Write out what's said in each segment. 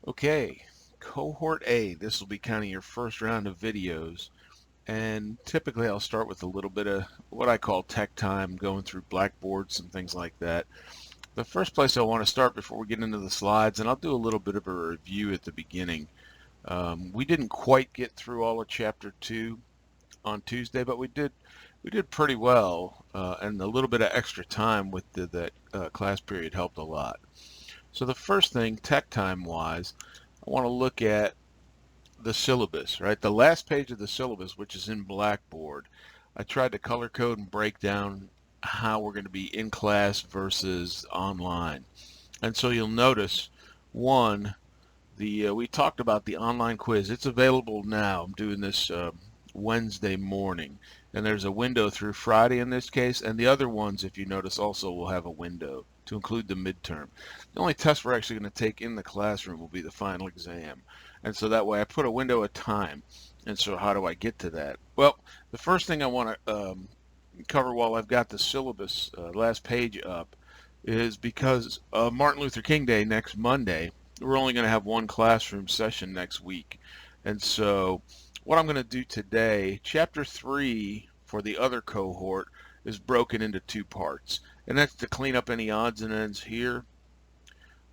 Okay, Cohort A, this will be kind of your first round of videos. And typically I'll start with a little bit of what I call tech time, going through blackboards and things like that. The first place I want to start before we get into the slides, and I'll do a little bit of a review at the beginning. We didn't quite get through all of Chapter 2 on Tuesday, but we did pretty well, and a little bit of extra time with that class period helped a lot. So the first thing, tech time wise, I want to look at the syllabus, right? The last page of the syllabus, which is in Blackboard. I tried to color code and break down how we're going to be in class versus online. And so you'll notice, one, we talked about the online quiz. It's available now. I'm doing this Wednesday morning, and there's a window through Friday in this case, and the other ones, if you notice, also will have a window to include the midterm. The only test we're actually going to take in the classroom will be the final exam, and so that way I put a window of time. And so how do I get to that? Well, the first thing I want to cover while I've got the syllabus last page up is because of Martin Luther King Day next Monday, we're only going to have one classroom session next week. And so what I'm going to do today, Chapter 3 for the other cohort is broken into two parts. And that's to clean up any odds and ends here.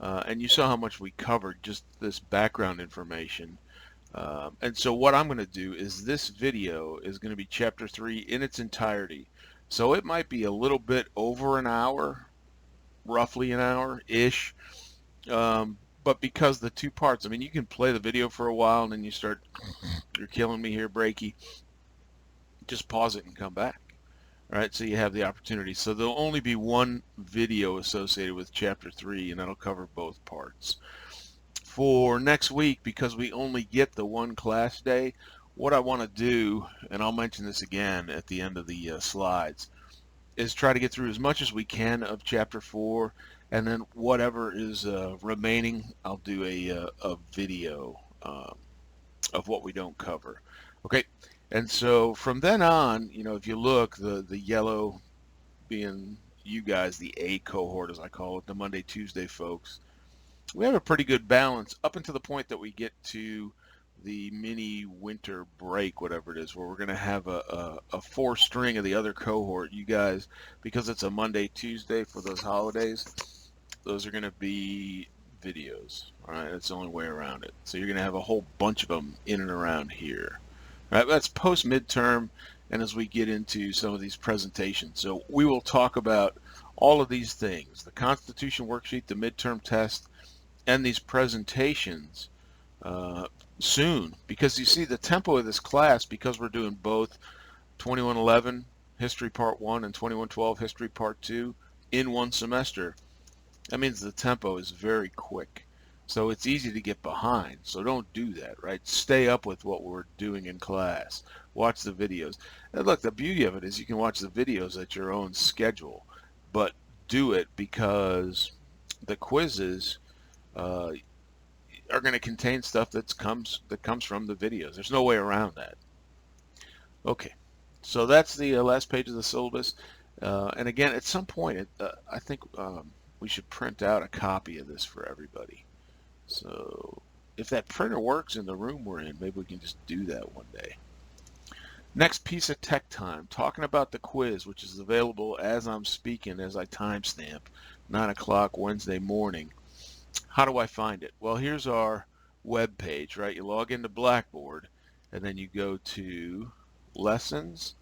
And you saw how much we covered, just this background information. And so what I'm going to do is this video is going to be Chapter 3 in its entirety. So it might be a little bit over an hour, roughly an hour-ish. But because the two parts, I mean, you can play the video for a while and then you start, you're killing me here, Breaky. Just pause it and come back. All right, so you have the opportunity. So there'll only be one video associated with Chapter 3, and that'll cover both parts. For next week, because we only get the one class day, what I want to do, and I'll mention this again at the end of the slides, is try to get through as much as we can of Chapter 4, and then whatever is remaining, I'll do a video of what we don't cover. Okay, and so from then on, you know, if you look, the yellow being you guys, the A cohort as I call it, the Monday, Tuesday folks, we have a pretty good balance up until the point that we get to the mini winter break, whatever it is, where we're going to have a four string of the other cohort. You guys, because it's a Monday, Tuesday for those holidays, those are going to be videos. All right, that's the only way around it. So you're going to have a whole bunch of them in and around here. All right, that's post midterm, and as we get into some of these presentations. So we will talk about all of these things: the Constitution worksheet, the midterm test, and these presentations soon, because you see the tempo of this class, because we're doing both 2111 History Part 1 and 2112 History Part 2 in one semester. That means the tempo is very quick. So it's easy to get behind. So don't do that, right? Stay up with what we're doing in class. Watch the videos. And look, the beauty of it is you can watch the videos at your own schedule, but do it because the quizzes are going to contain stuff that comes from the videos. There's no way around that. Okay, so that's the last page of the syllabus. And again, at some point, I think we should print out a copy of this for everybody. So if that printer works in the room we're in, maybe we can just do that one day. Next piece of tech time, talking about the quiz, which is available as I'm speaking, as I timestamp, 9 o'clock Wednesday morning. How do I find it? Well, here's our web page, right? You log into Blackboard, and then you go to Lessons.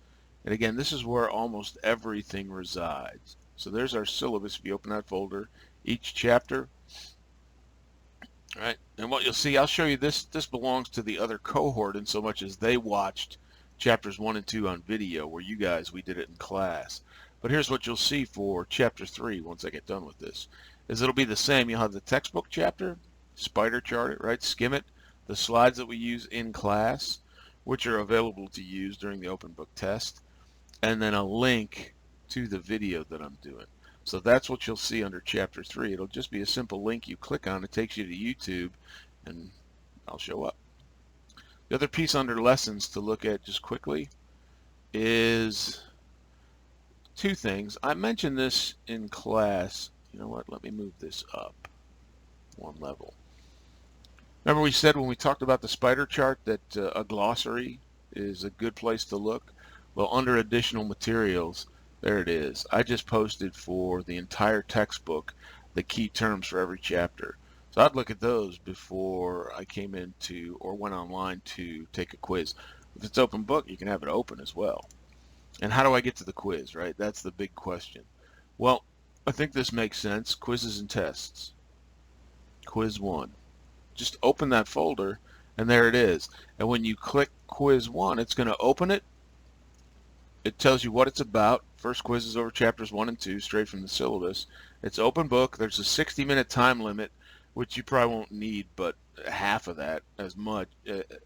And again, this is where almost everything resides. So there's our syllabus. If you open that folder, each chapter. All right, and what you'll see, I'll show you this. This belongs to the other cohort in so much as they watched chapters 1 and 2 on video, where you guys, we did it in class. But here's what you'll see for Chapter 3 once I get done with this. Is it'll be the same. You'll have the textbook chapter, spider chart it, right? Skim it, the slides that we use in class, which are available to use during the open book test, and then a link to the video that I'm doing. So that's what you'll see under Chapter 3. It'll just be a simple link you click on. It takes you to YouTube, and I'll show up. The other piece under Lessons to look at just quickly is two things. I mentioned this in class. You know what? Let me move this up one level. Remember we said when we talked about the spider chart that a glossary is a good place to look? Well, under additional materials, there it is. I just posted for the entire textbook the key terms for every chapter. So I'd look at those before I came into or went online to take a quiz. If it's open book, you can have it open as well. And how do I get to the quiz, right? That's the big question. Well, I think this makes sense. Quizzes and tests. Quiz 1. Just open that folder and there it is. And when you click quiz 1, it's going to open it. It tells you what it's about. First quiz is over chapters 1 and 2 straight from the syllabus. It's open book. There's a 60-minute time limit, which you probably won't need, but half of that as much, it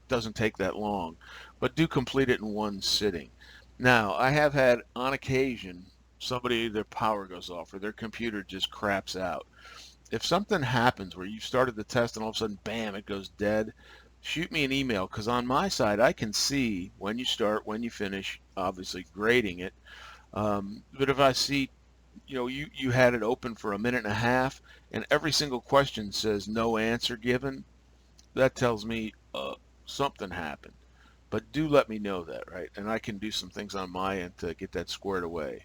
doesn't take that long, but do complete it in one sitting. Now, I have had on occasion somebody, their power goes off or their computer just craps out. If something happens where you started the test and all of a sudden, bam, it goes dead, shoot me an email because on my side I can see when you start, when you finish, obviously grading it. But if I see, you had it open for a minute and a half and every single question says no answer given, that tells me something happened. But do let me know that, right? And I can do some things on my end to get that squared away.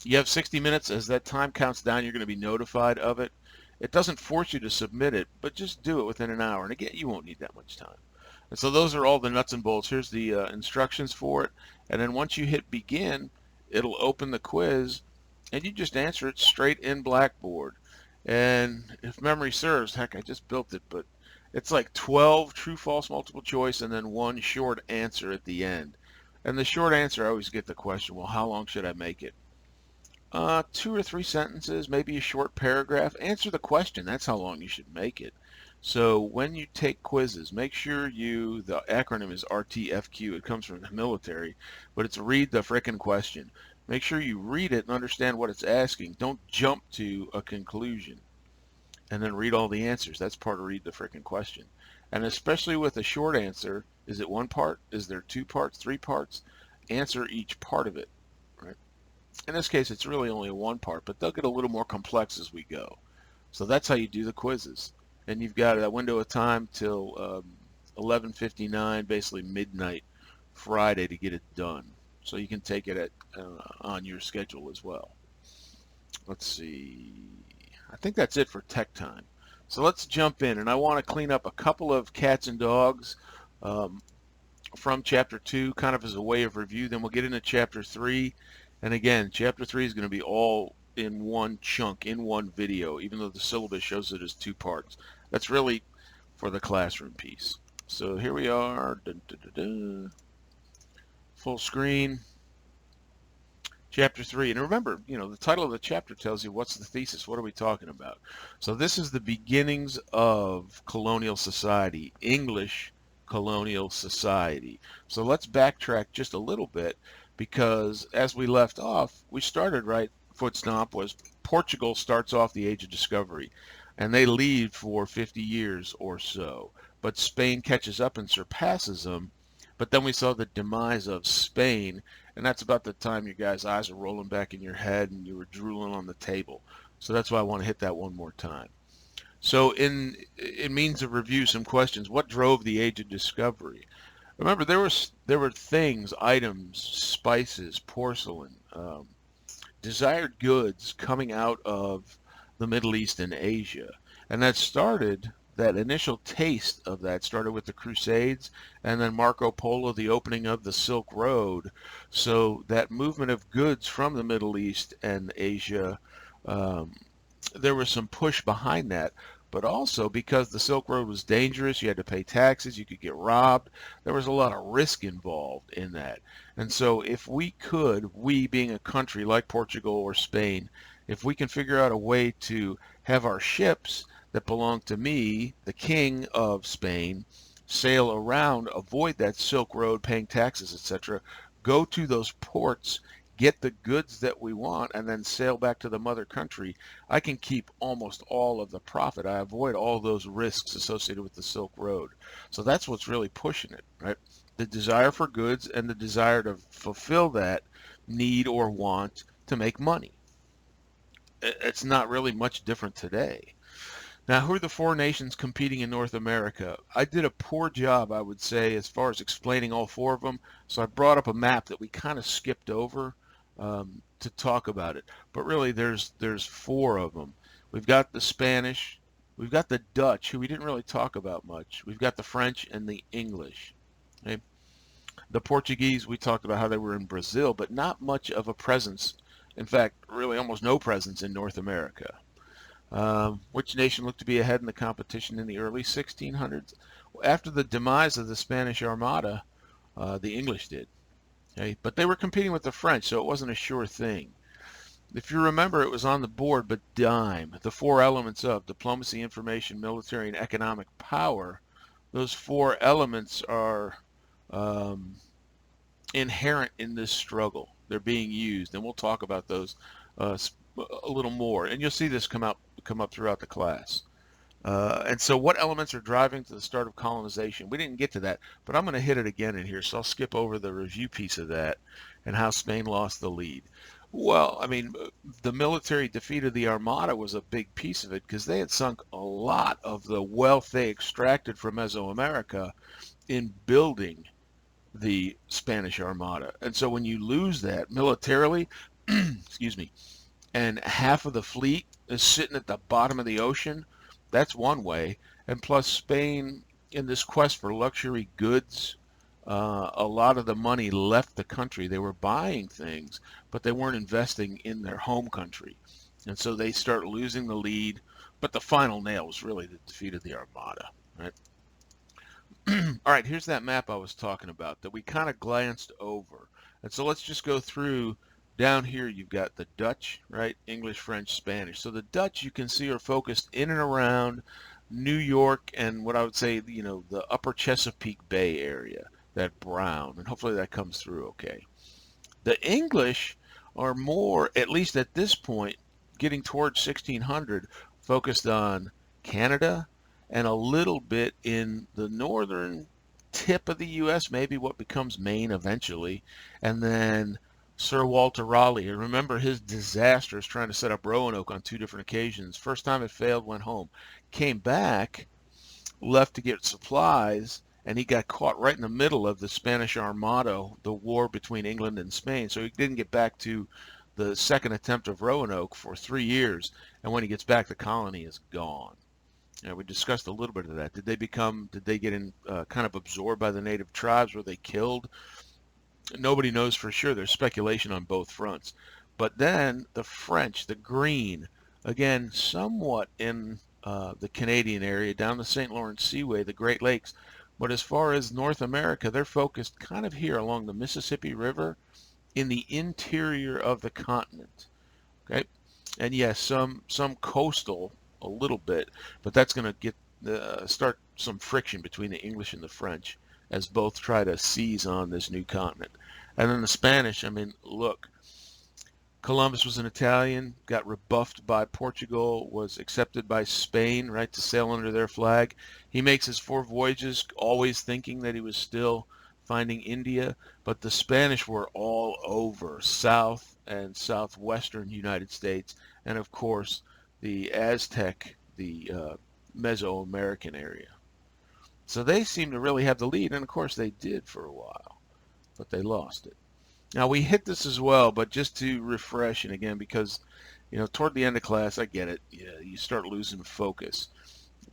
You have 60 minutes. As that time counts down, you're going to be notified of it. It doesn't force you to submit it, but just do it within an hour. And again, you won't need that much time. And so those are all the nuts and bolts. Here's the instructions for it. And then once you hit begin, it'll open the quiz and you just answer it straight in Blackboard. And if memory serves, heck, I just built it, but it's like 12 true, false, multiple choice, and then one short answer at the end. And the short answer, I always get the question, well, how long should I make it? 2 or 3 sentences, maybe a short paragraph. Answer the question. That's how long you should make it. So when you take quizzes, make sure the acronym is RTFQ. It comes from the military, but it's read the frickin' question. Make sure you read it and understand what it's asking. Don't jump to a conclusion and then read all the answers. That's part of read the frickin' question. And especially with a short answer, is it one part? Is there 2 parts, 3 parts? Answer each part of it. In this case, it's really only one part, but they'll get a little more complex as we go. So that's how you do the quizzes. And you've got a window of time till 11:59, basically midnight Friday to get it done. So you can take it on your schedule as well. Let's see. I think that's it for tech time. So let's jump in. And I want to clean up a couple of cats and dogs from Chapter 2, kind of as a way of review. Then we'll get into Chapter 3. And again, Chapter 3 is going to be all in one chunk, in one video, even though the syllabus shows it as 2 parts. That's really for the classroom piece. So here we are, full screen, Chapter 3. And remember, the title of the chapter tells you what's the thesis, what are we talking about. So this is the beginnings of colonial society, English colonial society. So let's backtrack just a little bit. Because as we left off, we started right, foot stomp was Portugal starts off the Age of Discovery, and they lead for 50 years or so. But Spain catches up and surpasses them. But then we saw the demise of Spain, and that's about the time your guys' eyes are rolling back in your head and you were drooling on the table. So that's why I want to hit that one more time. So in means of review, some questions. What drove the Age of Discovery? Remember, there were things, items, spices, porcelain, desired goods coming out of the Middle East and Asia. And that initial taste of that started with the Crusades and then Marco Polo, the opening of the Silk Road. So that movement of goods from the Middle East and Asia, there was some push behind that. But also because the Silk Road was dangerous, you had to pay taxes, you could get robbed. There was a lot of risk involved in that. And so if we being a country like Portugal or Spain, if we can figure out a way to have our ships that belong to me, the king of Spain, sail around, avoid that Silk Road, paying taxes, etc., go to those ports, get the goods that we want, and then sail back to the mother country, I can keep almost all of the profit. I avoid all those risks associated with the Silk Road. So that's what's really pushing it, right? The desire for goods and the desire to fulfill that need or want to make money. It's not really much different today. Now, who are the four nations competing in North America? I did a poor job, I would say, as far as explaining all four of them. So I brought up a map that we kind of skipped over to talk about it. But really, there's four of them. We've got the Spanish, we've got the Dutch, who we didn't really talk about much. We've got the French and the English. Okay? The Portuguese, we talked about how they were in Brazil, but not much of a presence. In fact, really almost no presence in North America. Which nation looked to be ahead in the competition in the early 1600s? After the demise of the Spanish Armada, the English did. Okay? But they were competing with the French, so it wasn't a sure thing. If you remember, it was on the board, but DIME, the four elements of diplomacy, information, military, and economic power, those four elements are inherent in this struggle. They're being used, and we'll talk about those a little more. And you'll see this come up throughout the class. And so what elements are driving to the start of colonization? We didn't get to that, but I'm going to hit it again in here. So I'll skip over the review piece of that and how Spain lost the lead. Well, I mean, the military defeat of the Armada was a big piece of it because they had sunk a lot of the wealth they extracted from Mesoamerica in building the Spanish Armada. And so when you lose that militarily, excuse me, and half of the fleet is sitting at the bottom of the ocean, that's one way. And plus Spain, in this quest for luxury goods, a lot of the money left the country. They were buying things, but they weren't investing in their home country. And so they start losing the lead. But the final nail was really the defeat of the Armada. Right? All right, here's that map I was talking about that we kind of glanced over. And so let's just go through. Down here you've got the Dutch, right? English, French, Spanish. So the Dutch, you can see, are focused in and around New York and what I would say, you know, the upper Chesapeake Bay area, that brown. And hopefully that comes through okay. The English are more, at least at this point, getting towards 1600, focused on Canada and a little bit in the northern tip of the U.S., maybe what becomes Maine eventually, and then Sir Walter Raleigh. And remember his disasters trying to set up Roanoke on two different occasions. First time it failed, went home. Came back, left to get supplies, and he got caught right in the middle of the Spanish Armada, the war between England and Spain. So he didn't get back to the second attempt of Roanoke for 3 years. And when he gets back, the colony is gone. We discussed a little bit of that. Did they get in kind of absorbed by the native tribes? Were they killed? Nobody knows for sure. There's speculation on both fronts. But then the French, the green, again, somewhat in the Canadian area, down the St. Lawrence Seaway, the Great Lakes. But as far as North America, they're focused kind of here along the Mississippi River in the interior of the continent. Okay, and yes, some coastal a little bit, but that's going to get start some friction between the English and the French as both try to seize on this new continent. And then the Spanish, I mean, look, Columbus was an Italian, got rebuffed by Portugal, was accepted by Spain, right, to sail under their flag. He makes his 4 voyages always thinking that he was still finding India, but the Spanish were all over South and southwestern United States, and of course the Aztec, the Mesoamerican area. So they seem to really have the lead, and of course they did for a while, but they lost it. Now we hit this as well, but just to refresh, and again, because, you know, toward the end of class, I get it, you start losing focus.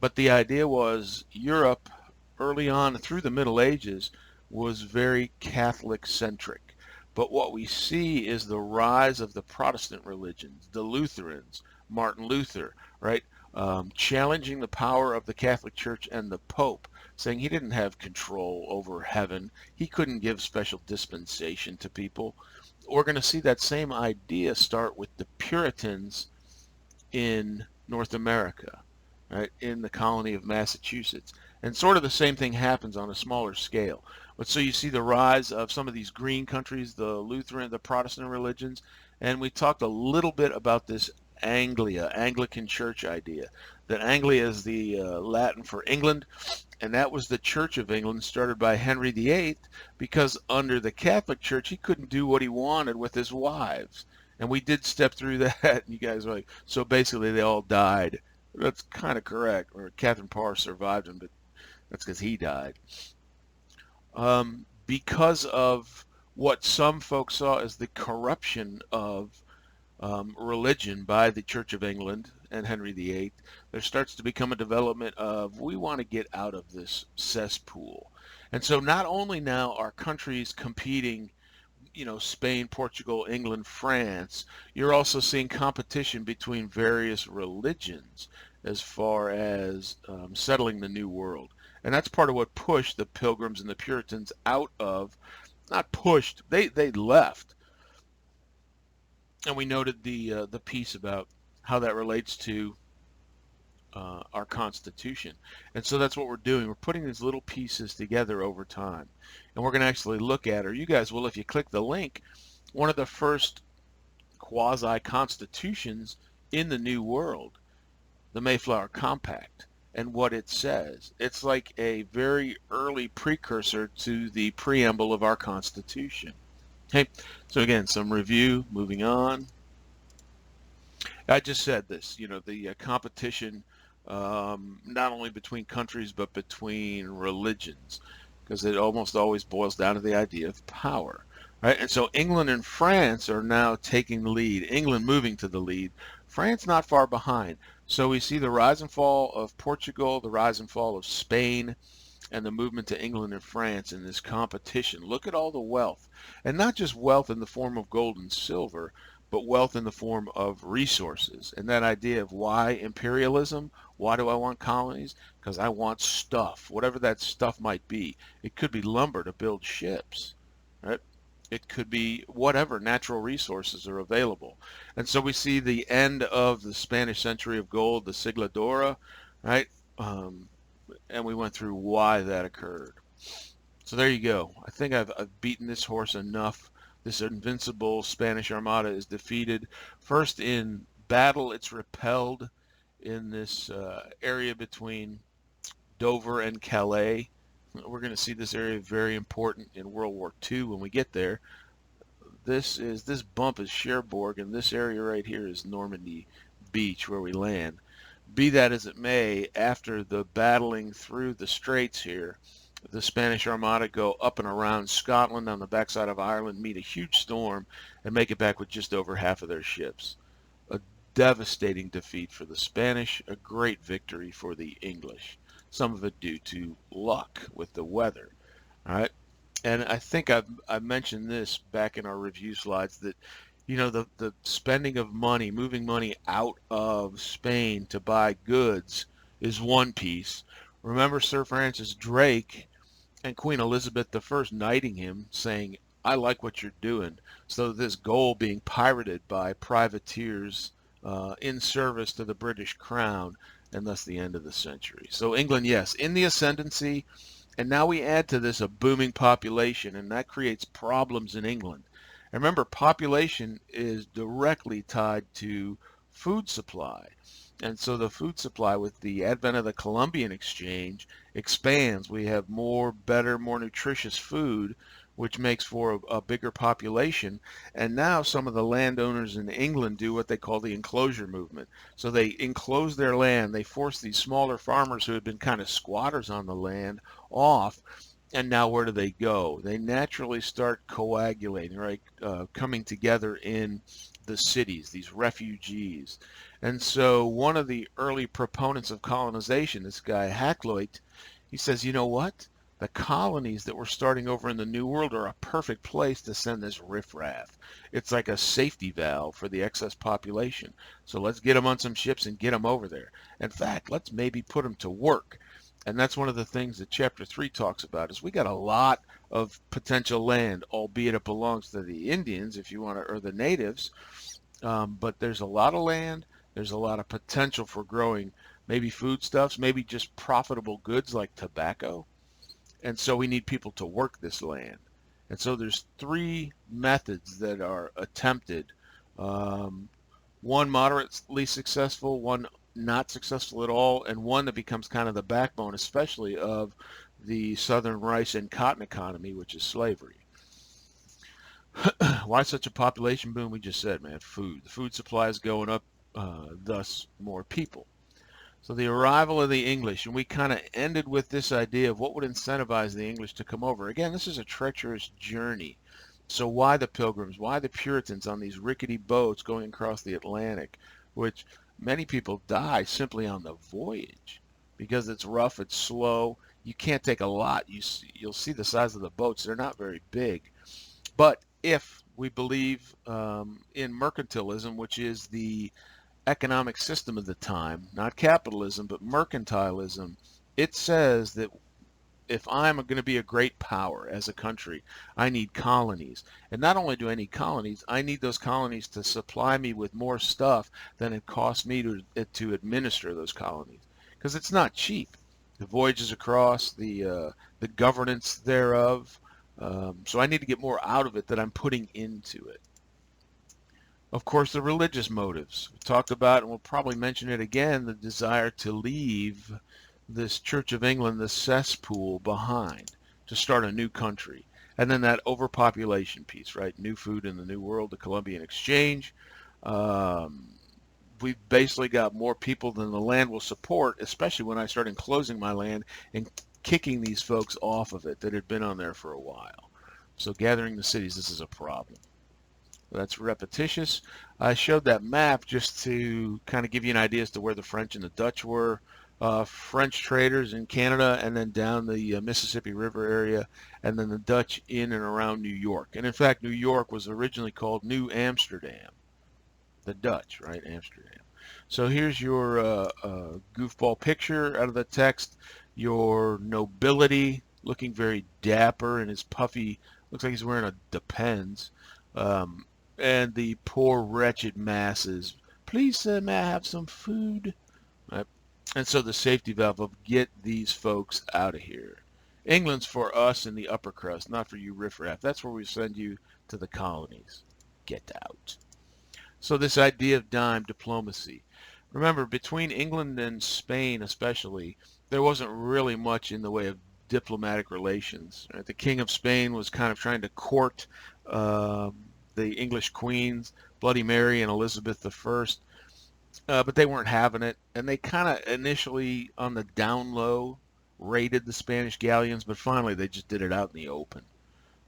But the idea was Europe early on through the Middle Ages was very Catholic centric. But what we see is the rise of the Protestant religions, the Lutherans, Martin Luther, right? Challenging the power of the Catholic Church and the Pope, saying he didn't have control over heaven. He couldn't give special dispensation to people. We're going to see that same idea start with the Puritans in North America, right, in the colony of Massachusetts. And sort of the same thing happens on a smaller scale. But so you see the rise of some of these green countries, the Lutheran, the Protestant religions, and we talked a little bit about this Anglican church idea. That Anglia is the Latin for England, and that was the Church of England started by Henry VIII, because under the Catholic Church he couldn't do what he wanted with his wives. And we did step through that, and you guys were like, so basically they all died That's kind of correct. Or Catherine Parr survived him, but that's because he died. Because of what some folks saw as the corruption of religion by the Church of England and Henry VIII, there starts to become a development of we want to get out of this cesspool. And so not only now are countries competing, Spain, Portugal, England, France, you're also seeing competition between various religions as far as settling the New World. And that's part of what pushed the Pilgrims and the Puritans out of, not pushed, they left. And we noted the piece about how that relates to our Constitution. And so that's what we're doing. We're putting these little pieces together over time. And we're going to actually look at, or you guys will if you click the link, one of the first quasi-constitutions in the New World, the Mayflower Compact, and what it says. It's like a very early precursor to the preamble of our Constitution. Okay, so again, some review, moving on. I just said this, the competition, not only between countries, but between religions, because it almost always boils down to the idea of power, right? And so England and France are now taking the lead, England moving to the lead, France not far behind. So we see the rise and fall of Portugal, the rise and fall of Spain, and the movement to England and France in this competition. Look at all the wealth, and not just wealth in the form of gold and silver, but wealth in the form of resources. And that idea of why imperialism, why do I want colonies? Because I want stuff, whatever that stuff might be. It could be lumber to build ships, right? It could be whatever natural resources are available. And so we see the end of the Spanish century of gold, the Sigla Dora, right? And we went through why that occurred. So there you go. I think I've beaten this horse enough. This invincible Spanish Armada is defeated. First in battle, it's repelled in this area between Dover and Calais. We're going to see this area very important in World War II when we get there. This bump is Cherbourg, and this area right here is Normandy Beach where we land. Be that as it may, after the battling through the straits here, the Spanish Armada go up and around Scotland on the backside of Ireland, meet a huge storm, and make it back with just over half of their ships. A devastating defeat for the Spanish, a great victory for the English. Some of it due to luck with the weather. All right. And I think I've mentioned this back in our review slides that the spending of money, moving money out of Spain to buy goods is one piece. Remember Sir Francis Drake and Queen Elizabeth I knighting him, saying, I like what you're doing. So this gold being pirated by privateers in service to the British crown, and thus the end of the century. So England, yes, in the ascendancy, and now we add to this a booming population, and that creates problems in England. And remember, population is directly tied to food supply. And so the food supply, with the advent of the Columbian Exchange, expands. We have more, better, more nutritious food, which makes for a bigger population. And now some of the landowners in England do what they call the enclosure movement. So they enclose their land. They force these smaller farmers who had been kind of squatters on the land off. And now where do they go? They naturally start coagulating, right? Coming together in the cities, these refugees. And so one of the early proponents of colonization, this guy Hakluyt, he says, you know what? The colonies that we're starting over in the New World are a perfect place to send this riffraff. It's like a safety valve for the excess population. So let's get them on some ships and get them over there. In fact, let's maybe put them to work. And that's one of the things that Chapter 3 talks about, is we got a lot of potential land, albeit it belongs to the Indians, if you want to, or the natives. But there's a lot of land. There's a lot of potential for growing maybe foodstuffs, maybe just profitable goods like tobacco. And so we need people to work this land. And so there's three methods that are attempted. One moderately successful, one not successful at all, and one that becomes kind of the backbone, especially of the southern rice and cotton economy, which is slavery. Why such a population boom? We just said, man, food. The food supply is going up, thus more people. So the arrival of the English, and we kind of ended with this idea of what would incentivize the English to come over. Again, this is a treacherous journey. So why the Pilgrims? Why the Puritans on these rickety boats going across the Atlantic, which many people die simply on the voyage because it's rough, it's slow. You can't take a lot. You'll see the size of the boats. They're not very big. But if we believe in mercantilism, which is the economic system of the time, not capitalism, but mercantilism, it says that if I'm going to be a great power as a country, I need colonies. And not only do I need colonies, I need those colonies to supply me with more stuff than it costs me to administer those colonies. Because it's not cheap. The voyages across, the governance thereof. So I need to get more out of it than I'm putting into it. Of course, the religious motives. We talked about, and we'll probably mention it again, the desire to leave this Church of England, the cesspool, behind to start a new country. And then that overpopulation piece, right? New food in the New World, the Columbian Exchange. We've basically got more people than the land will support, especially when I start enclosing my land and kicking these folks off of it that had been on there for a while. So gathering the cities, this is a problem. That's repetitious. I showed that map just to kind of give you an idea as to where the French and the Dutch were. French traders in Canada, and then down the Mississippi River area, and then the Dutch in and around New York. And in fact, New York was originally called New Amsterdam. The Dutch, right? Amsterdam. So here's your goofball picture out of the text. Your nobility looking very dapper in his puffy, looks like he's wearing a Depends. And the poor wretched masses. Please, sir, may I have some food? Right. And so the safety valve of get these folks out of here. England's for us in the upper crust, not for you riffraff. That's where we send you to the colonies. Get out. So this idea of dime diplomacy. Remember, between England and Spain especially, there wasn't really much in the way of diplomatic relations. Right? The King of Spain was kind of trying to court the English queens, Bloody Mary and Elizabeth I, but they weren't having it. And they kind of initially, on the down low, raided the Spanish galleons, but finally they just did it out in the open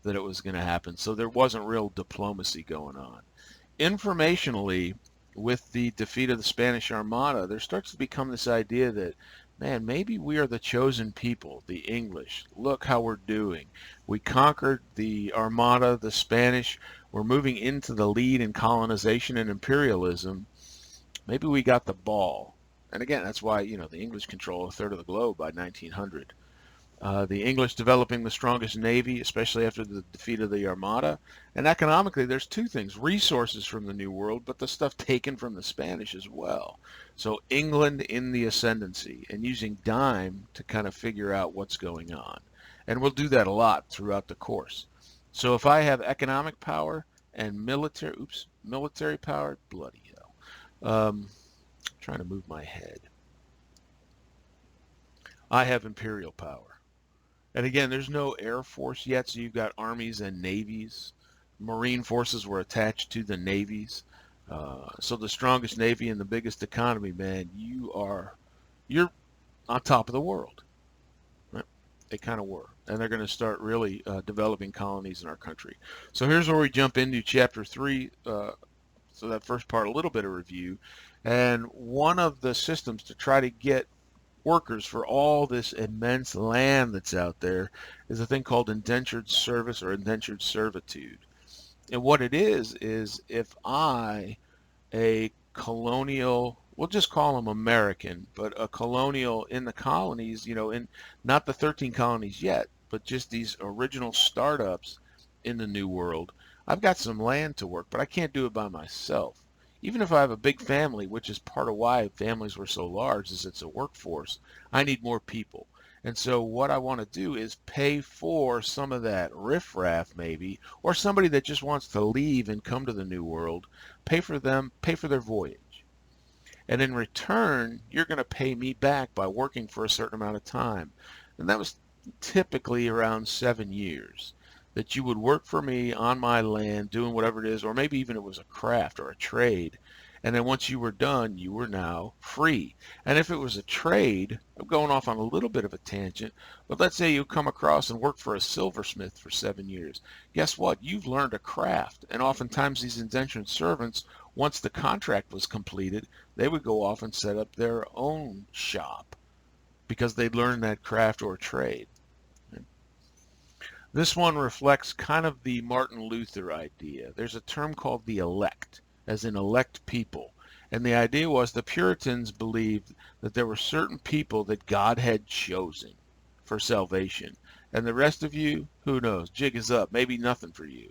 that it was going to happen. So there wasn't real diplomacy going on. Informationally, with the defeat of the Spanish Armada, there starts to become this idea that, man, maybe we are the chosen people, the English. Look how we're doing. We conquered the Armada, the Spanish. We're moving into the lead in colonization and imperialism. Maybe we got the ball. And again, that's why, the English control a third of the globe by 1900. The English developing the strongest navy, especially after the defeat of the Armada. And economically, there's two things. Resources from the New World, but the stuff taken from the Spanish as well. So England in the ascendancy and using dime to kind of figure out what's going on. And we'll do that a lot throughout the course. So if I have economic power and military power, bloody hell. Trying to move my head. I have imperial power. And again, there's no Air Force yet, so you've got armies and navies. Marine forces were attached to the navies. So the strongest navy and the biggest economy, man, you're on top of the world. Right? They kind of were. And they're going to start really developing colonies in our country. So here's where we jump into Chapter 3. So that first part, a little bit of review. And one of the systems to try to get workers for all this immense land that's out there is a thing called indentured service or indentured servitude. And what it is if I, a colonial, we'll just call them American, but a colonial in the colonies, in not the 13 colonies yet, but just these original startups in the New World, I've got some land to work, but I can't do it by myself. Even if I have a big family, which is part of why families were so large, is it's a workforce, I need more people. And so what I want to do is pay for some of that riffraff maybe, or somebody that just wants to leave and come to the New World, pay for them, pay for their voyage. And in return, you're going to pay me back by working for a certain amount of time. And that was typically around 7 years. That you would work for me on my land doing whatever it is, or maybe even it was a craft or a trade, And then once you were done, you were now free. And if it was a trade, I'm going off on a little bit of a tangent, but let's say you come across and work for a silversmith for 7 years. Guess what? You've learned a craft. And oftentimes these indentured servants, once the contract was completed, they would go off and set up their own shop because they'd learned that craft or trade. This one reflects kind of the Martin Luther idea. There's a term called the elect, as in elect people. And the idea was the Puritans believed that there were certain people that God had chosen for salvation. And the rest of you, who knows, jig is up, maybe nothing for you.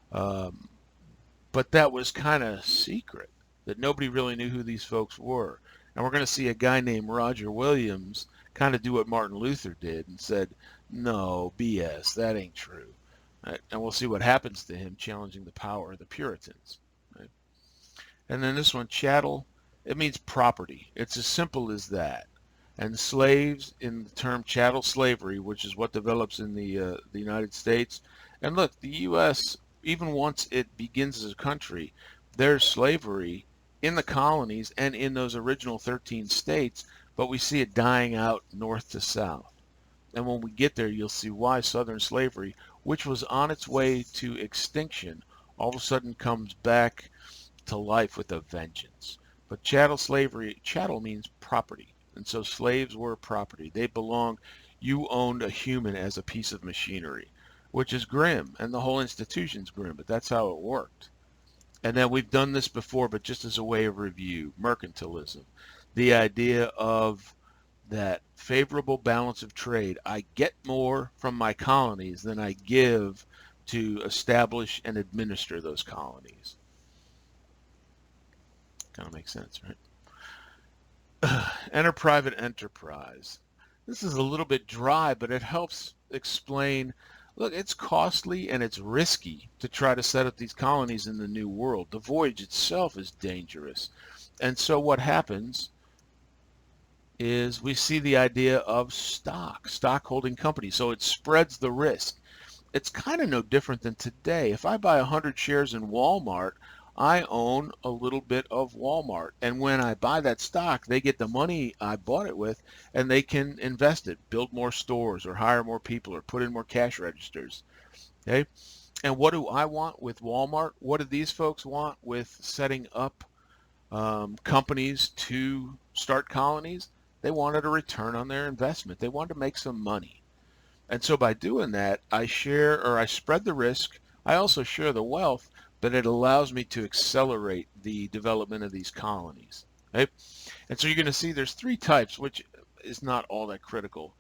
But that was kind of secret, that nobody really knew who these folks were. And we're going to see a guy named Roger Williams kind of do what Martin Luther did and said, no, BS, that ain't true. Right? And we'll see what happens to him challenging the power of the Puritans. Right? And then this one, chattel, it means property. It's as simple as that. And slaves, in the term chattel slavery, which is what develops in the United States. And look, the U.S., even once it begins as a country, there's slavery in the colonies and in those original 13 states, but we see it dying out north to south. And when we get there, you'll see why Southern slavery, which was on its way to extinction, all of a sudden comes back to life with a vengeance. But chattel slavery, chattel means property. And so slaves were property. They belonged, you owned a human as a piece of machinery, which is grim. And the whole institution's grim, but that's how it worked. And then we've done this before, but just as a way of review, mercantilism. The idea of that favorable balance of trade. I get more from my colonies than I give to establish and administer those colonies. Kind of makes sense, right? Enter private enterprise. This is a little bit dry, but it helps explain, look, it's costly and it's risky to try to set up these colonies in the New World. The voyage itself is dangerous. And so what happens is we see the idea of stock holding companies. So it spreads the risk. It's kind of no different than today. If I buy 100 shares in Walmart, I own a little bit of Walmart. And when I buy that stock, they get the money I bought it with and they can invest it, build more stores or hire more people or put in more cash registers. Okay. And what do I want with Walmart? What do these folks want with setting up companies to start colonies? They wanted a return on their investment. They wanted to make some money. And so by doing that, I share or I spread the risk. I also share the wealth, but it allows me to accelerate the development of these colonies. Okay? And so you're going to see there's three types, which is not all that critical,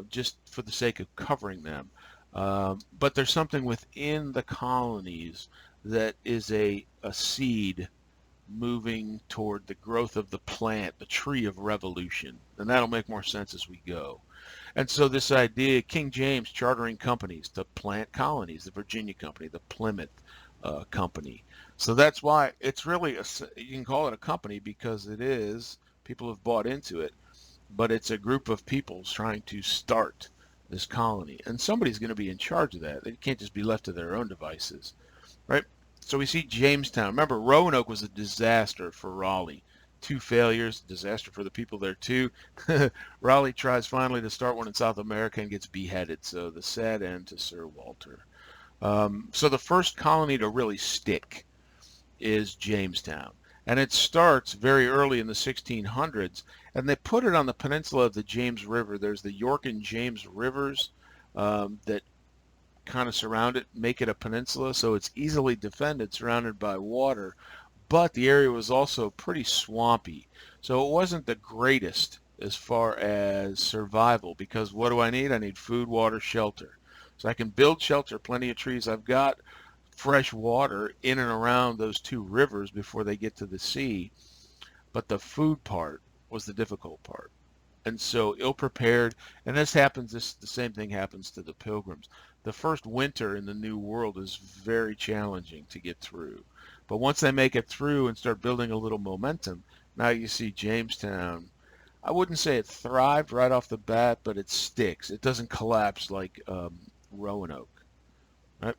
just for the sake of covering them. But there's something within the colonies that is a seed moving toward the growth of the plant, the tree of revolution. And that'll make more sense as we go. And so this idea, King James chartering companies to plant colonies, the Virginia Company, the Plymouth Company. So that's why it's really, you can call it a company because it is, people have bought into it, but it's a group of people trying to start this colony. And somebody's going to be in charge of that. They can't just be left to their own devices, right? So we see Jamestown. Remember, Roanoke was a disaster for Raleigh. 2 failures, disaster for the people there too. Raleigh tries finally to start one in South America and gets beheaded. So the sad end to Sir Walter. So the first colony to really stick is Jamestown. And it starts very early in the 1600s. And they put it on the peninsula of the James River. There's the York and James rivers that kind of surround it, make it a peninsula, so it's easily defended, surrounded by water, but the area was also pretty swampy, so it wasn't the greatest as far as survival, because what do I need? I need food, water, shelter. So I can build shelter, plenty of trees. I've got fresh water in and around those 2 rivers before they get to the sea, but the food part was the difficult part. And so ill-prepared, and the same thing happens to the Pilgrims. The first winter in the New World is very challenging to get through. But once they make it through and start building a little momentum, now you see Jamestown. I wouldn't say it thrived right off the bat, but it sticks. It doesn't collapse like Roanoke. Right?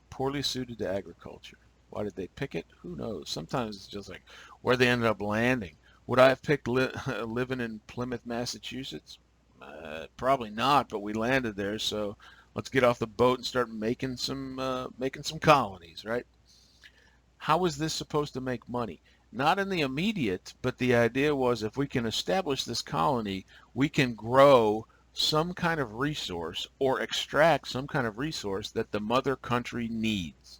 Poorly suited to agriculture. Why did they pick it? Who knows? Sometimes it's just like where they ended up landing. Would I have picked living in Plymouth, Massachusetts? Probably not, but we landed there, so let's get off the boat and start making some colonies, right? How is this supposed to make money? Not in the immediate, but the idea was if we can establish this colony, we can grow some kind of resource or extract some kind of resource that the mother country needs.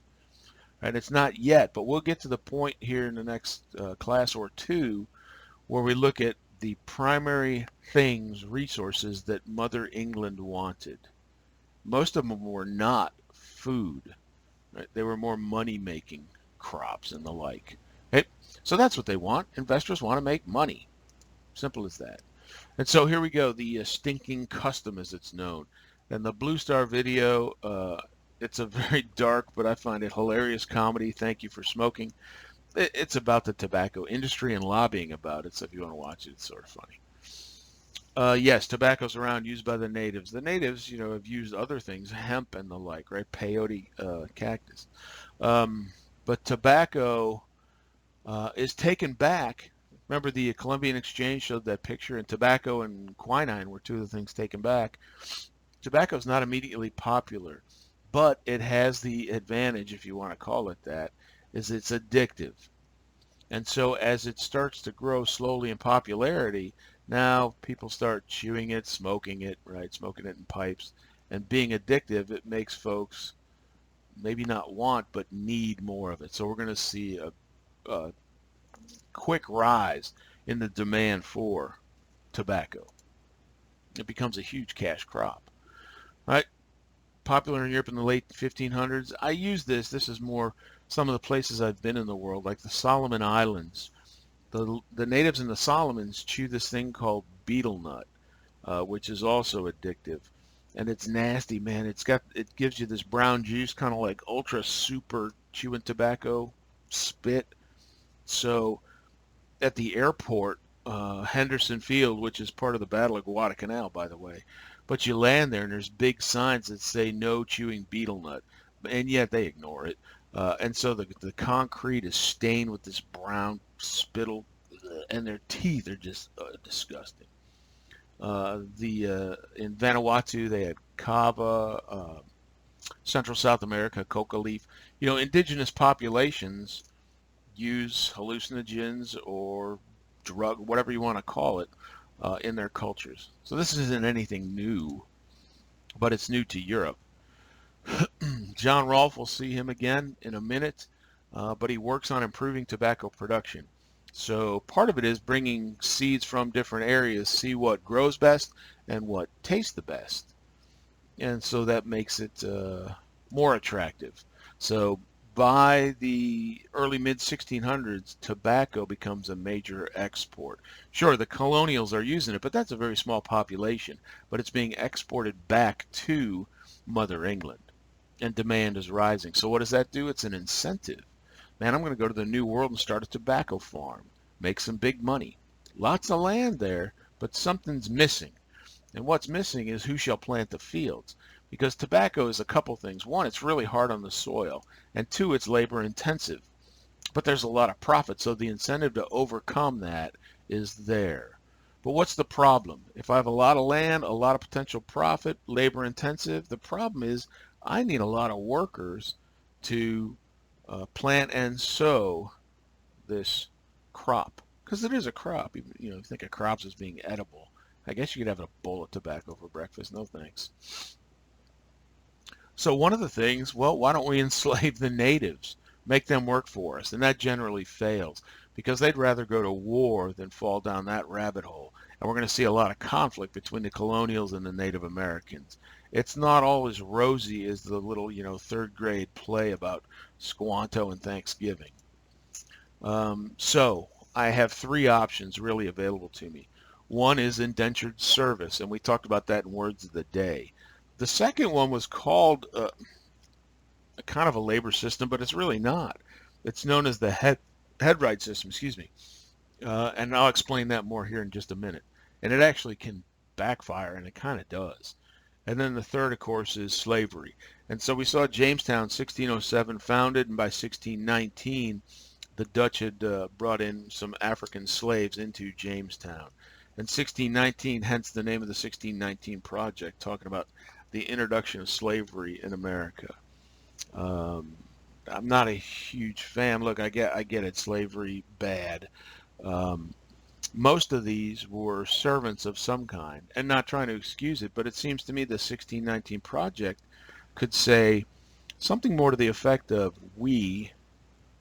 And it's not yet, but we'll get to the point here in the next class or two where we look at the primary things, resources that Mother England wanted. Most of them were not food, right? They were more money-making crops and the like. Okay? So that's what they want. Investors want to make money. Simple as that. And so here we go, the stinking custom as it's known. And the Blue Star video, it's a very dark, but I find it hilarious comedy. Thank you for smoking. It's about the tobacco industry and lobbying about it, so if you want to watch it, it's sort of funny. Yes, tobacco's around, used by the natives. The natives, have used other things, hemp and the like, right? Peyote cactus. But tobacco is taken back. Remember the Columbian Exchange showed that picture, and tobacco and quinine were two of the things taken back. Tobacco is not immediately popular, but it has the advantage, if you want to call it that, is it's addictive. And so as it starts to grow slowly in popularity, now people start chewing it, smoking it, right? Smoking it in pipes. And being addictive, it makes folks maybe not want, but need more of it. So we're going to see a quick rise in the demand for tobacco. It becomes a huge cash crop, right? Popular in Europe in the late 1500s. I use this. This is more some of the places I've been in the world, like the Solomon Islands. The natives in the Solomons chew this thing called betel nut, which is also addictive. And it's nasty, man. It gives you this brown juice, kind of like ultra super chewing tobacco spit. So at the airport, Henderson Field, which is part of the Battle of Guadalcanal, by the way, but you land there and there's big signs that say no chewing betel nut, and yet they ignore it. And so the concrete is stained with this brown spittle, and their teeth are just disgusting. In Vanuatu they had kava, Central South America coca leaf. Indigenous populations use hallucinogens or drug, whatever you want to call it, in their cultures. So this isn't anything new, but it's new to Europe. John Rolfe, we'll see him again in a minute, but he works on improving tobacco production. So part of it is bringing seeds from different areas, see what grows best and what tastes the best. And so that makes it more attractive. So by the early mid-1600s, tobacco becomes a major export. Sure, the colonials are using it, but that's a very small population. But it's being exported back to Mother England, and demand is rising. So what does that do? It's an incentive. Man, I'm going to go to the New World and start a tobacco farm, make some big money. Lots of land there, but something's missing. And what's missing is who shall plant the fields. Because tobacco is a couple things. One, it's really hard on the soil. And two, it's labor intensive. But there's a lot of profit, so the incentive to overcome that is there. But what's the problem? If I have a lot of land, a lot of potential profit, labor intensive, the problem is I need a lot of workers to plant and sow this crop. Because it is a crop. You think of crops as being edible. I guess you could have a bowl of tobacco for breakfast. No thanks. So one of the things, well, why don't we enslave the natives? Make them work for us. And that generally fails because they'd rather go to war than fall down that rabbit hole. And we're going to see a lot of conflict between the colonials and the Native Americans. It's not all as rosy as the little, third grade play about Squanto and Thanksgiving. So I have three options really available to me. One is indentured service, and we talked about that in Words of the Day. The second one was called a kind of a labor system, but it's really not. It's known as the headright system, excuse me. And I'll explain that more here in just a minute. And it actually can backfire, and it kind of does. And then the third, of course, is slavery. And so we saw Jamestown, 1607, founded, and by 1619, the Dutch had brought in some African slaves into Jamestown. And 1619, hence the name of the 1619 project, talking about the introduction of slavery in America. Um, I'm not a huge fan. Look, I get it, slavery bad. Um, Most of these were servants of some kind, and not trying to excuse it, but it seems to me the 1619 project could say something more to the effect of, we,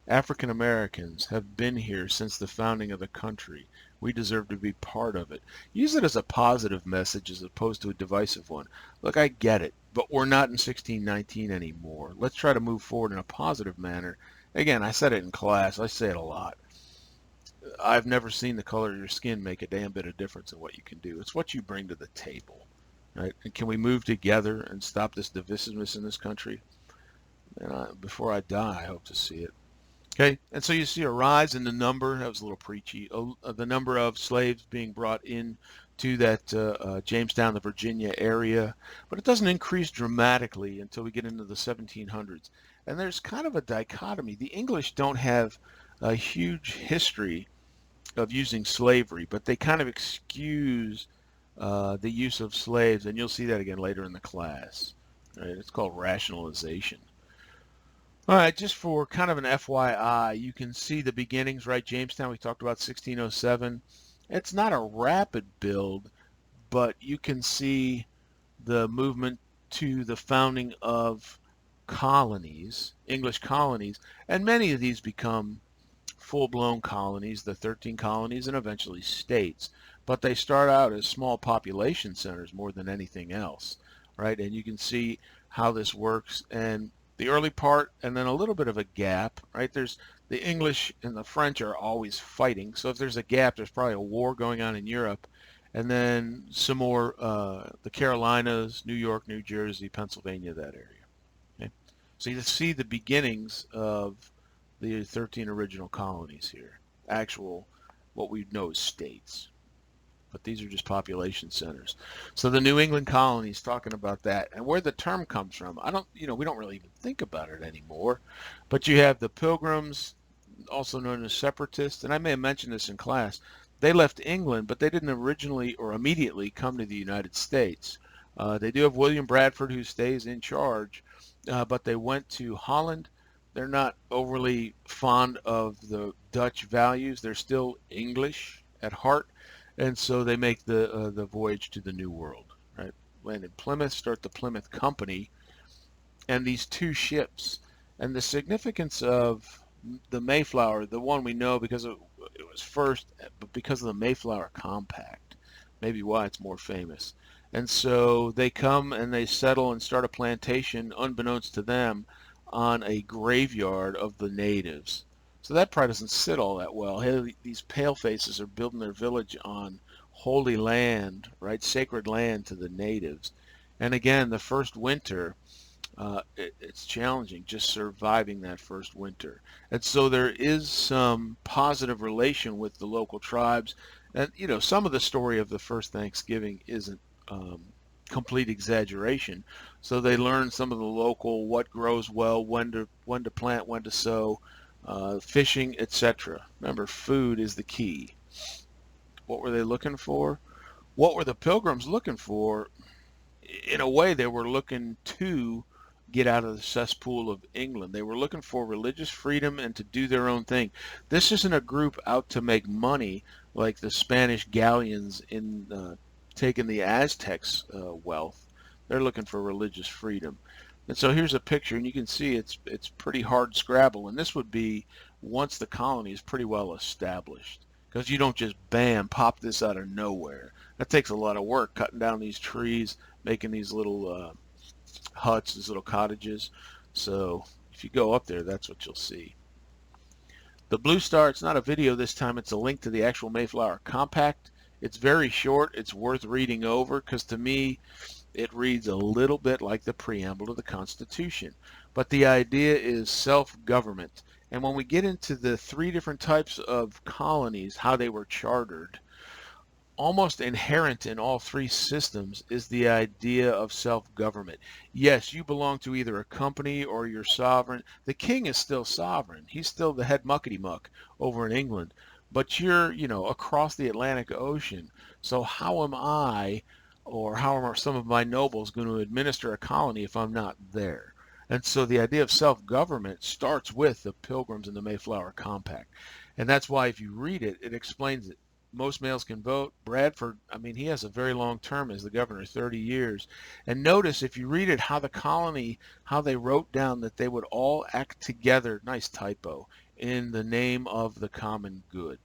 African Americans, have been here since the founding of the country. We deserve to be part of it. Use it as a positive message as opposed to a divisive one. Look, I get it, but we're not in 1619 anymore. Let's try to move forward in a positive manner. Again, I said it in class. I say it a lot. I've never seen the color of your skin make a damn bit of difference in what you can do. It's what you bring to the table, right? And can we move together and stop this divisiveness in this country? And before I die, I hope to see it. Okay, and so you see a rise in the number, that was a little preachy, the number of slaves being brought in to that Jamestown, the Virginia area, but it doesn't increase dramatically until we get into the 1700s. And there's kind of a dichotomy. The English don't have a huge history of using slavery, but they kind of excuse the use of slaves, and you'll see that again later in the class. Right? It's called rationalization. All right, just for kind of an FYI, you can see the beginnings, right? Jamestown, we talked about 1607. It's not a rapid build, but you can see the movement to the founding of colonies, English colonies, and many of these become full-blown colonies, the 13 colonies, and eventually states. But they start out as small population centers more than anything else, right? And you can see how this works. And the early part, and then a little bit of a gap, right? There's the English and the French are always fighting. So if there's a gap, there's probably a war going on in Europe. And then some more, the Carolinas, New York, New Jersey, Pennsylvania, that area. Okay? So you see the beginnings of the 13 original colonies here, actual, what we know as states. But these are just population centers. So the New England colonies, talking about that, and where the term comes from, we don't really even think about it anymore. But you have the Pilgrims, also known as separatists, and I may have mentioned this in class. They left England, but they didn't originally or immediately come to the United States. They do have William Bradford, who stays in charge, but they went to Holland. They're not overly fond of the Dutch values. They're still English at heart. And so they make the voyage to the New World, right? Land in Plymouth, start the Plymouth Company, and these two ships. And the significance of the Mayflower, the one we know because it was first, but because of the Mayflower Compact, maybe why it's more famous. And so they come and they settle and start a plantation, unbeknownst to them, on a graveyard of the natives. So that probably doesn't sit all that well. Hey, these palefaces are building their village on holy land, right? Sacred land to the natives. And again, the first winter, it's challenging just surviving that first winter. And so there is some positive relation with the local tribes. And, some of the story of the first Thanksgiving isn't complete exaggeration. So they learn some of the local, what grows well, when to plant, when to sow, fishing, etc. Remember, food is the key. What were they looking for? What were the Pilgrims looking for? In a way, they were looking to get out of the cesspool of England. They were looking for religious freedom and to do their own thing. This isn't a group out to make money like the Spanish galleons in taking the Aztecs' wealth. They're looking for religious freedom. And so here's a picture, and you can see it's pretty hard scrabble. And this would be once the colony is pretty well established, because you don't just bam pop this out of nowhere. That takes a lot of work, cutting down these trees, making these little huts, these little cottages. So if you go up there, that's what you'll see. The Blue Star, it's not a video this time, it's a link to the actual Mayflower Compact. It's very short. It's worth reading over because to me it reads a little bit like the preamble to the Constitution. But the idea is self-government. And when we get into the three different types of colonies, how they were chartered, almost inherent in all three systems is the idea of self-government. Yes, you belong to either a company or you're sovereign. The king is still sovereign. He's still the head muckety-muck over in England. But you're, across the Atlantic Ocean. So how am I, or how are some of my nobles going to administer a colony if I'm not there? And so the idea of self-government starts with the Pilgrims and the Mayflower Compact. And that's why if you read it, it explains it. Most males can vote. Bradford, I mean, he has a very long term as the governor, 30 years. And notice if you read it, how the colony, how they wrote down that they would all act together, nice typo, in the name of the common good.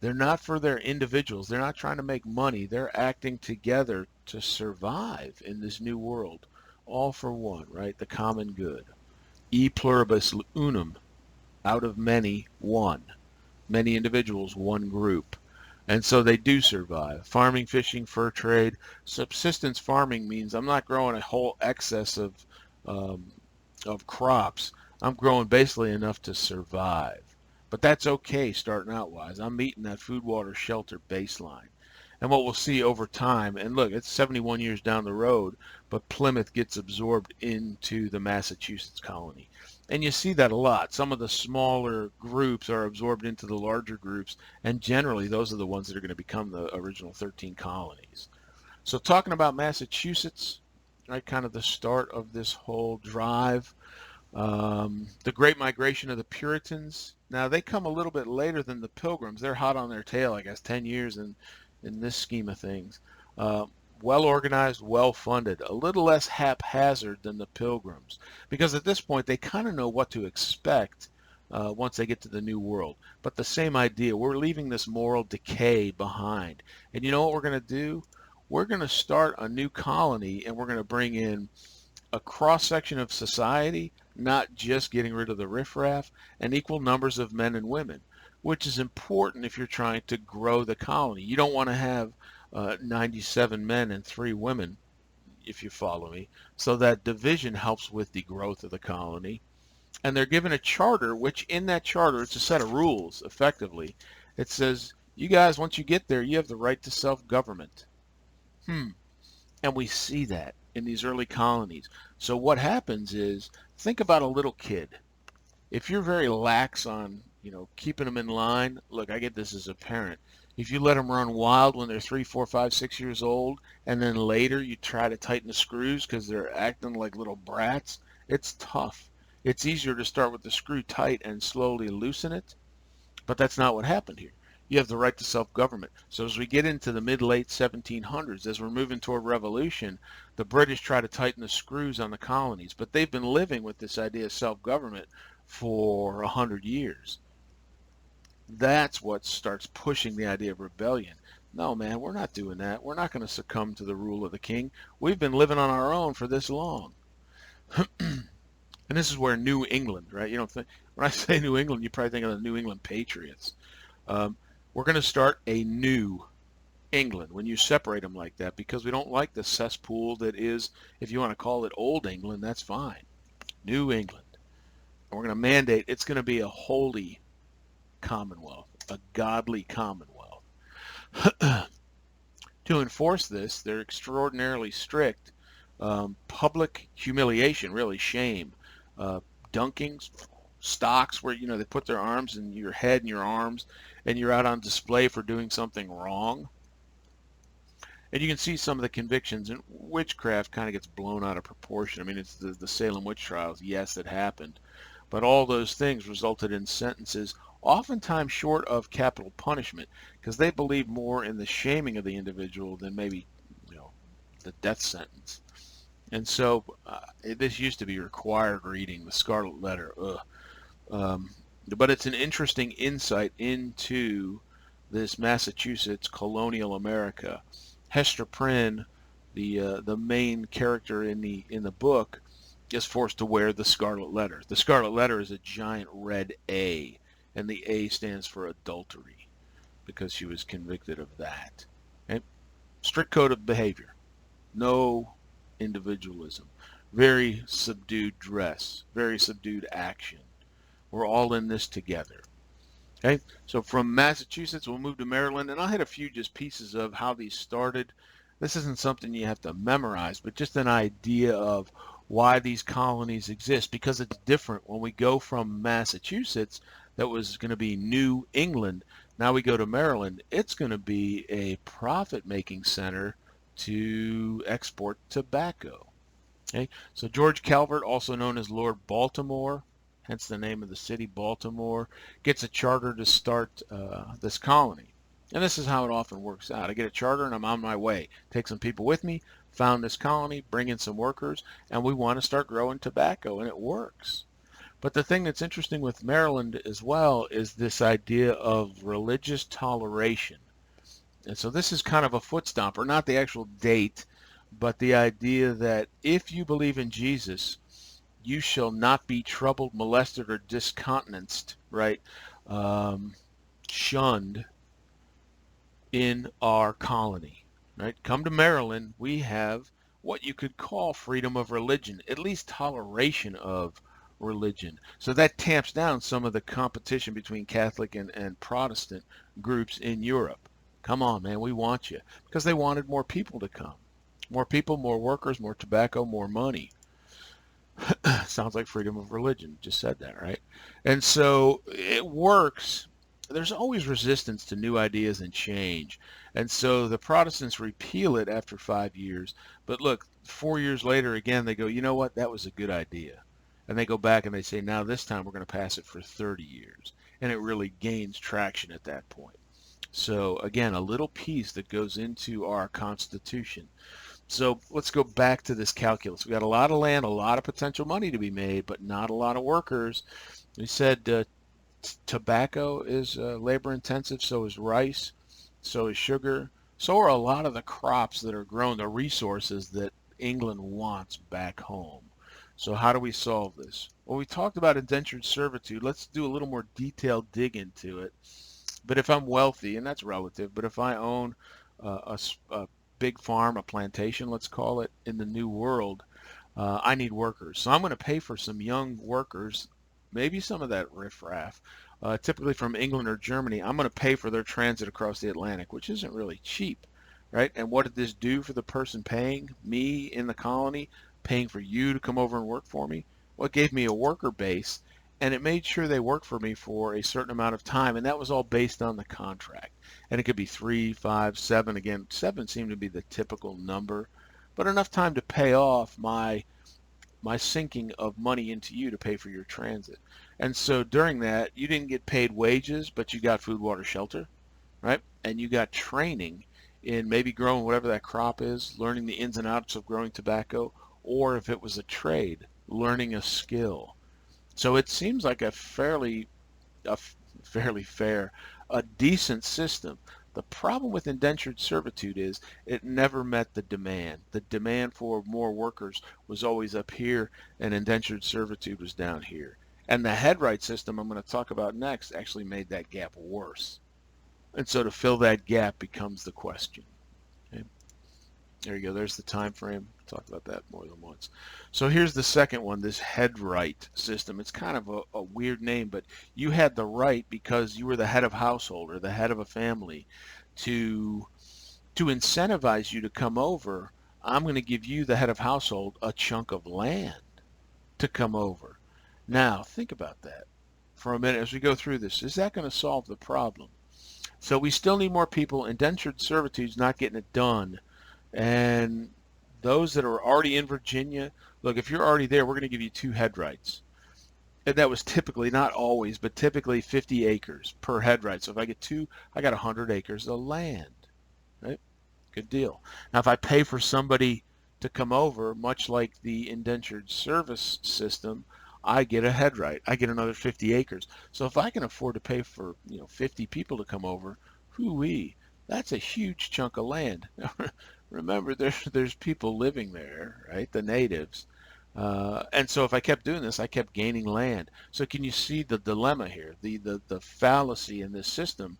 They're not for their individuals. They're not trying to make money. They're acting together to survive in this new world. All for one, right? The common good. E pluribus unum, out of many, one. Many individuals, one group. And so they do survive. Farming, fishing, fur trade. Subsistence farming means I'm not growing a whole excess of crops. I'm growing basically enough to survive. But that's okay starting out wise. I'm meeting that food, water, shelter baseline. And what we'll see over time, and look, it's 71 years down the road, but Plymouth gets absorbed into the Massachusetts colony. And you see that a lot. Some of the smaller groups are absorbed into the larger groups, and generally those are the ones that are going to become the original 13 colonies. So talking about Massachusetts, right, kind of the start of this whole drive. The Great Migration of the Puritans. Now they come a little bit later than the Pilgrims. They're hot on their tail, I guess, 10 years in this scheme of things. Well organized, well funded, a little less haphazard than the Pilgrims, because at this point they kind of know what to expect once they get to the New World. But the same idea, we're leaving this moral decay behind. And you know what we're going to do? We're going to start a new colony, and we're going to bring in a cross-section of society, not just getting rid of the riffraff, and equal numbers of men and women, which is important if you're trying to grow the colony. You don't want to have 97 men and 3 women, if you follow me. So that division helps with the growth of the colony. And they're given a charter, which in that charter, it's a set of rules, effectively. It says, you guys, once you get there, you have the right to self-government. And we see that in these early colonies. So what happens is, think about a little kid. If you're very lax on, keeping them in line, look, I get this as a parent. If you let them run wild when they're 3, 4, 5, 6 years old, and then later you try to tighten the screws because they're acting like little brats, it's tough. It's easier to start with the screw tight and slowly loosen it, but that's not what happened here. You have the right to self-government. So as we get into the mid-late 1700s, as we're moving toward revolution, the British try to tighten the screws on the colonies, but they've been living with this idea of self-government for 100 years. That's what starts pushing the idea of rebellion. No, man, we're not doing that. We're not going to succumb to the rule of the king. We've been living on our own for this long. And this is where New England, right? When I say New England, you probably think of the New England Patriots. We're going to start a new England when you separate them like that, because we don't like the cesspool that is, if you want to call it Old England, that's fine. New England. And we're going to mandate it's going to be a holy commonwealth, a godly commonwealth. To enforce this, they're extraordinarily strict. Public humiliation, really shame. Dunkings, stocks where they put their arms in your head and your arms, and you're out on display for doing something wrong. And you can see some of the convictions, and witchcraft kind of gets blown out of proportion. I mean, it's the Salem witch trials. Yes, it happened, but all those things resulted in sentences oftentimes short of capital punishment, because they believe more in the shaming of the individual than maybe the death sentence. And so this used to be required reading, the Scarlet Letter. But it's an interesting insight into this Massachusetts colonial America. Hester Prynne, the main character in the book, is forced to wear the Scarlet Letter. The Scarlet Letter is a giant red A, and the A stands for adultery, because she was convicted of that. Okay? Strict code of behavior. No individualism. Very subdued dress. Very subdued action. We're all in this together. Okay, so from Massachusetts, we'll move to Maryland, and I'll hit a few just pieces of how these started. This isn't something you have to memorize, but just an idea of why these colonies exist, because it's different when we go from Massachusetts, that was going to be New England. Now we go to Maryland, it's going to be a profit-making center to export tobacco. Okay, so George Calvert, also known as Lord Baltimore, hence the name of the city, Baltimore, gets a charter to start this colony. And this is how it often works out. I get a charter and I'm on my way. Take some people with me, found this colony, bring in some workers, and we want to start growing tobacco, and it works. But the thing that's interesting with Maryland as well is this idea of religious toleration. And so this is kind of a foot stomper, not the actual date, but the idea that if you believe in Jesus, you shall not be troubled, molested, or discountenanced, right? Um, Shunned in our colony, right? Come to Maryland, we have what you could call freedom of religion, at least toleration of religion. So that tamps down some of the competition between Catholic and Protestant groups in Europe. Come on, man, we want you. Because they wanted more people to come. More people, more workers, more tobacco, more money. Sounds like freedom of religion. Just said that, right? And so it works. There's always resistance to new ideas and change. And so the Protestants repeal it after 5 years. But look, 4 years later, again, they go, you know what? That was a good idea. And they go back and they say, now this time we're going to pass it for 30 years. And it really gains traction at that point. So again, a little piece that goes into our Constitution. So let's go back to this calculus. We got a lot of land, a lot of potential money to be made, but not a lot of workers. We said tobacco is labor intensive, so is rice, so is sugar, so are a lot of the crops that are grown, the resources that England wants back home. So how do we solve this? Well, we talked about indentured servitude. Let's do a little more detailed dig into it. But if I'm wealthy, and that's relative, but if I own a big farm, a plantation, let's call it, in the New World, I need workers. So I'm going to pay for some young workers, maybe some of that riffraff, typically from England or Germany. I'm going to pay for their transit across the Atlantic, which isn't really cheap, right? And what did this do for the person paying me in the colony, paying for you to come over and work for me? Well, it gave me a worker base, and it made sure they worked for me for a certain amount of time, and that was all based on the contract. And it could be 3, 5, 7. Again, 7 seemed to be the typical number, but enough time to pay off my sinking of money into you to pay for your transit. And so during that, you didn't get paid wages, but you got food, water, shelter, right? And you got training in maybe growing whatever that crop is, learning the ins and outs of growing tobacco, or if it was a trade, learning a skill. So it seems like a fairly fair, a decent system. The problem with indentured servitude is it never met the demand. The demand for more workers was always up here, and indentured servitude was down here. And the headright system I'm going to talk about next actually made that gap worse. And so to fill that gap becomes the question. Okay? There you go. There's the time frame. Talked about that more than once. So here's the second one, this headright system. It's kind of a weird name, but you had the right because you were the head of household or the head of a family to incentivize you to come over. I'm going to give you, the head of household, a chunk of land to come over. Now, think about that for a minute as we go through this. Is that going to solve the problem? So we still need more people. Indentured servitude's not getting it done. And those that are already in Virginia, look, if you're already there, we're going to give you 2 headrights. And that was typically, not always, but typically 50 acres per headright. So if I get 2, I got 100 acres of land, right? Good deal. Now, if I pay for somebody to come over, much like the indentured service system, I get a headright. I get another 50 acres. So if I can afford to pay for 50 people to come over, hoo-wee, that's a huge chunk of land. Remember, there's people living there, right? The natives. And so if I kept doing this, I kept gaining land. So can you see the dilemma here, the fallacy in this system?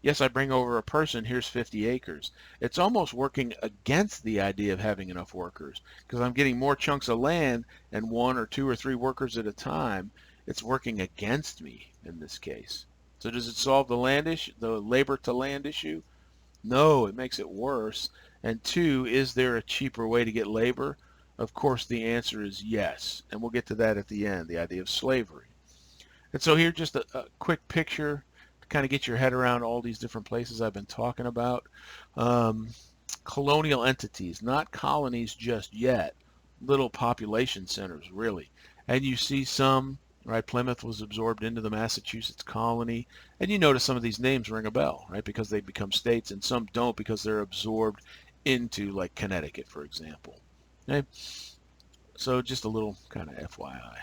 Yes, I bring over a person, here's 50 acres. It's almost working against the idea of having enough workers because I'm getting more chunks of land and 1 or 2 or 3 workers at a time. It's working against me in this case. So does it solve the labor to land issue? No, it makes it worse. And two, is there a cheaper way to get labor? Of course, the answer is yes. And we'll get to that at the end, the idea of slavery. And so here, just a quick picture to kind of get your head around all these different places I've been talking about. Colonial entities, not colonies just yet, little population centers, really. And you see some, right? Plymouth was absorbed into the Massachusetts colony. And you notice some of these names ring a bell, right? Because they become states, and some don't because they're absorbed into, like, Connecticut, for example. Okay? So just a little kind of FYI.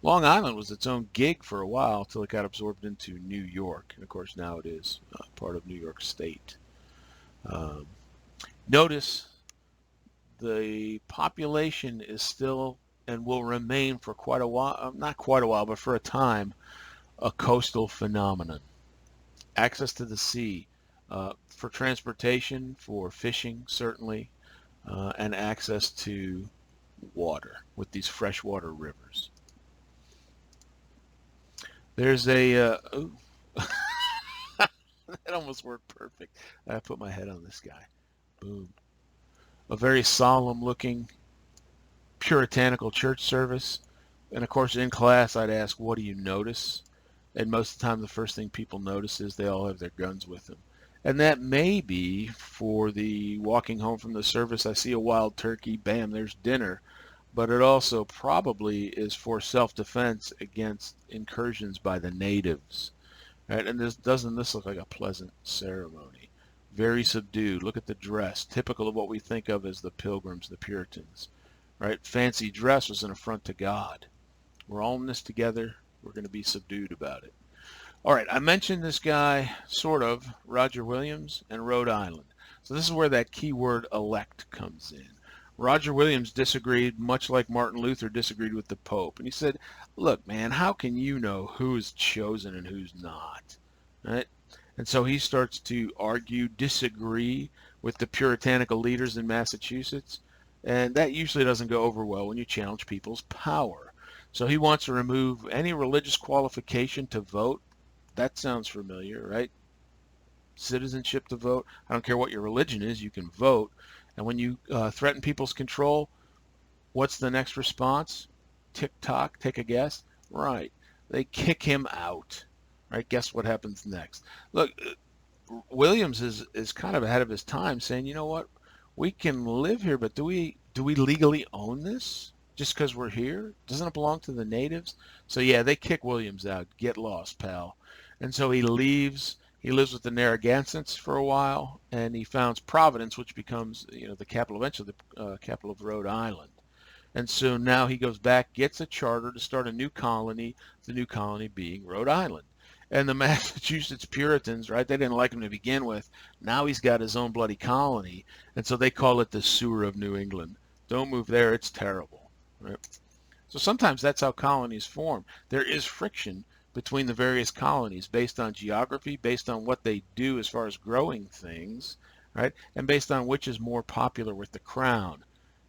Long Island was its own gig for a while until it got absorbed into New York. And of course, now it is part of New York State. Notice the population is still and will remain for quite a while, not quite a while, but for a time, a coastal phenomenon. Access to the sea for transportation, for fishing, certainly, and access to water with these freshwater rivers. There's a, that almost worked perfect. I put my head on this guy. Boom. A very solemn looking puritanical church service. And of course, in class, I'd ask, what do you notice? And most of the time, the first thing people notice is they all have their guns with them. And that may be for the walking home from the service, I see a wild turkey, bam, there's dinner. But it also probably is for self-defense against incursions by the natives. Right? And doesn't this look like a pleasant ceremony? Very subdued. Look at the dress, typical of what we think of as the Pilgrims, the Puritans. Right? Fancy dress was an affront to God. We're all in this together. We're going to be subdued about it. All right, I mentioned this guy, sort of, Roger Williams and Rhode Island. So this is where that keyword elect comes in. Roger Williams disagreed, much like Martin Luther disagreed with the Pope. And he said, look, man, how can you know who's chosen and who's not? Right? And so he starts to argue, disagree with the puritanical leaders in Massachusetts. And that usually doesn't go over well when you challenge people's power. So he wants to remove any religious qualification to vote. That sounds familiar, right? Citizenship to vote. I don't care what your religion is, you can vote. And when you threaten people's control, what's the next response? Tick-tock, take a guess? Right. They kick him out. Right? Guess what happens next? Look, Williams is kind of ahead of his time, saying, you know what? We can live here, but do we legally own this? Just because we're here? Doesn't it belong to the natives? So yeah, they kick Williams out. Get lost, pal. And so he leaves. He lives with the Narragansetts for a while, and he founds Providence, which becomes, the capital, eventually the capital of Rhode Island. And so now he goes back, gets a charter to start a new colony, the new colony being Rhode Island. And the Massachusetts Puritans, right, they didn't like him to begin with. Now he's got his own bloody colony, and so they call it the sewer of New England. Don't move there, it's terrible. Right? So sometimes that's how colonies form. There is friction between the various colonies based on geography, based on what they do as far as growing things, right? And based on which is more popular with the crown.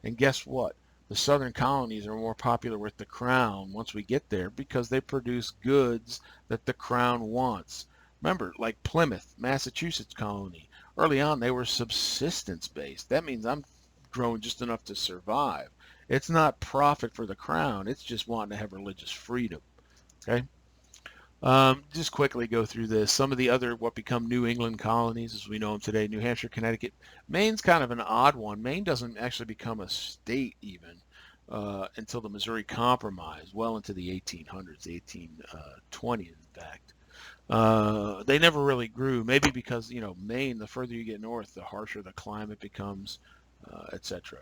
And guess what? The southern colonies are more popular with the crown once we get there because they produce goods that the crown wants. Remember, like Plymouth, Massachusetts colony, early on they were subsistence based. That means I'm growing just enough to survive. It's not profit for the crown, it's just wanting to have religious freedom. Okay? Just quickly go through this. Some of the other what become New England colonies as we know them today: New Hampshire, Connecticut. Maine's kind of an odd one. Maine doesn't actually become a state even until the Missouri Compromise, well into the 1800s, the 1820s in fact. They never really grew, maybe because, Maine, the further you get north, the harsher the climate becomes, etc.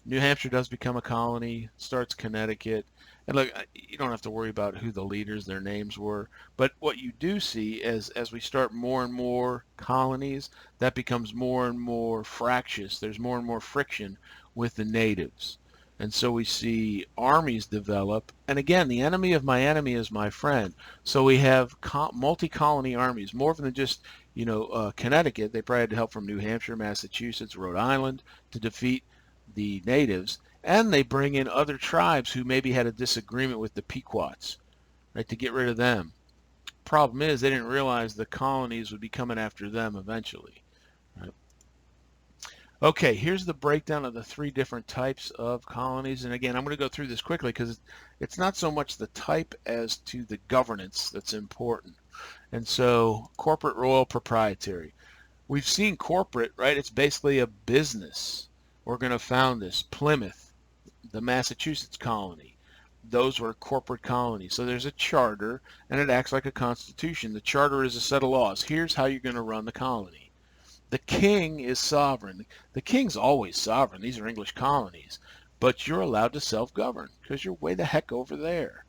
New Hampshire does become a colony, starts Connecticut. And look, you don't have to worry about who the leaders, their names were. But what you do see as we start more and more colonies, that becomes more and more fractious. There's more and more friction with the natives. And so we see armies develop. And again, the enemy of my enemy is my friend. So we have multi-colony armies, more than just, Connecticut. They probably had help from New Hampshire, Massachusetts, Rhode Island to defeat the natives. And they bring in other tribes who maybe had a disagreement with the Pequots, right, to get rid of them. Problem is, they didn't realize the colonies would be coming after them eventually. Right? Okay, here's the breakdown of the 3 different types of colonies. And again, I'm going to go through this quickly because it's not so much the type as to the governance that's important. And so, corporate, royal, proprietary. We've seen corporate, right? It's basically a business. We're going to found this. Plymouth, the Massachusetts colony. Those were corporate colonies. So there's a charter, and it acts like a constitution. The charter is a set of laws. Here's how you're going to run the colony. The king is sovereign. The king's always sovereign. These are English colonies. But you're allowed to self-govern because you're way the heck over there.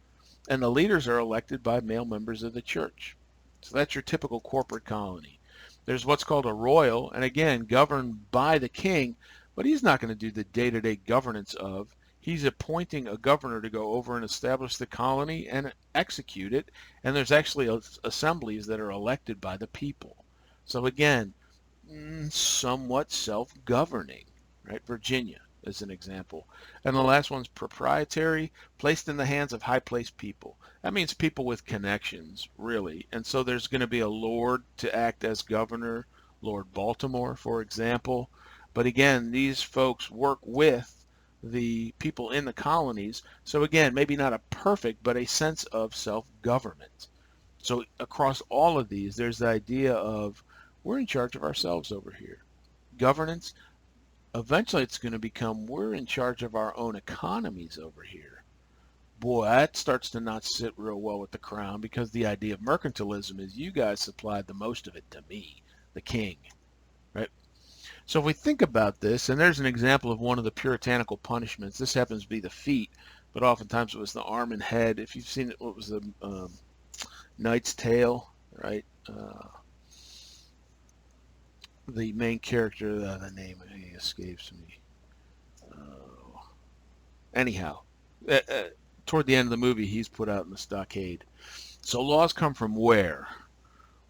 And the leaders are elected by male members of the church. So that's your typical corporate colony. There's what's called a royal, and again, governed by the king, but he's not going to do the day-to-day governance of. He's appointing a governor to go over and establish the colony and execute it, and there's actually assemblies that are elected by the people. So again, somewhat self-governing, right? Virginia is an example. And the last one's proprietary, placed in the hands of high-placed people. That means people with connections, really. And so there's going to be a lord to act as governor, Lord Baltimore, for example. But again, these folks work with the people in the colonies. So again, maybe not a perfect, but a sense of self-government. So across all of these, there's the idea of we're in charge of ourselves over here. Governance, eventually it's going to become we're in charge of our own economies over here. Boy, that starts to not sit real well with the crown because the idea of mercantilism is you guys supplied the most of it to me, the king, right? So if we think about this, and there's an example of one of the puritanical punishments. This happens to be the feet, but oftentimes it was the arm and head. If you've seen it, what was the Knight's Tale, right? The main character, the name escapes me. Anyhow, toward the end of the movie, he's put out in the stockade. So laws come from where?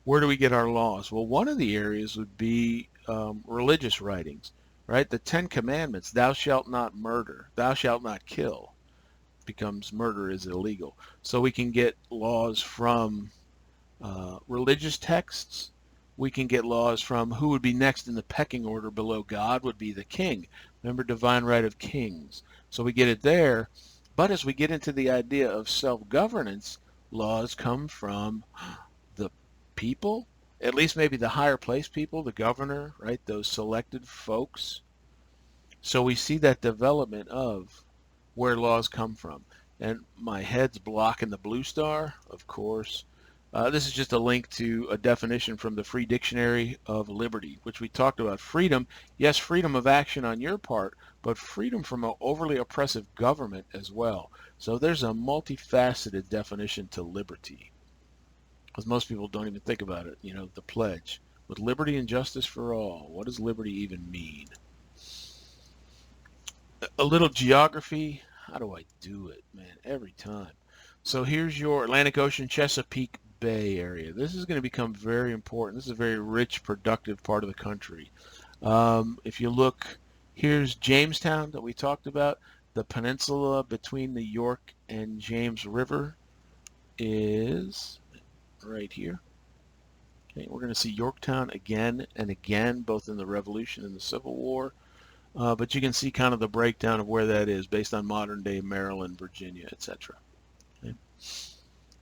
Where do we get our laws? Well, one of the areas would be religious writings, right? The 10 Commandments, thou shalt not murder, thou shalt not kill, becomes murder is illegal. So we can get laws from religious texts. We can get laws from who would be next in the pecking order below God would be the king. Remember divine right of kings. So we get it there. But as we get into the idea of self-governance, laws come from the people, at least maybe the higher place people, the governor, right? Those selected folks. So we see that development of where laws come from. And my head's blocking the blue star, of course. This is just a link to a definition from the Free Dictionary of Liberty, which we talked about. Freedom, yes, freedom of action on your part, but freedom from an overly oppressive government as well. So there's a multifaceted definition to liberty, because most people don't even think about it. You know, the pledge, with liberty and justice for all. What does liberty even mean? A little geography. How do I do it, man? Every time. So here's your Atlantic Ocean, Chesapeake Bay area. This is going to become very important. This is a very rich, productive part of the country. If you look, here's Jamestown that we talked about. The peninsula between the York and James River is right here. Okay, we're going to see Yorktown again and again, both in the Revolution and the Civil War. But you can see kind of the breakdown of where that is based on modern day Maryland, Virginia, etc. Okay.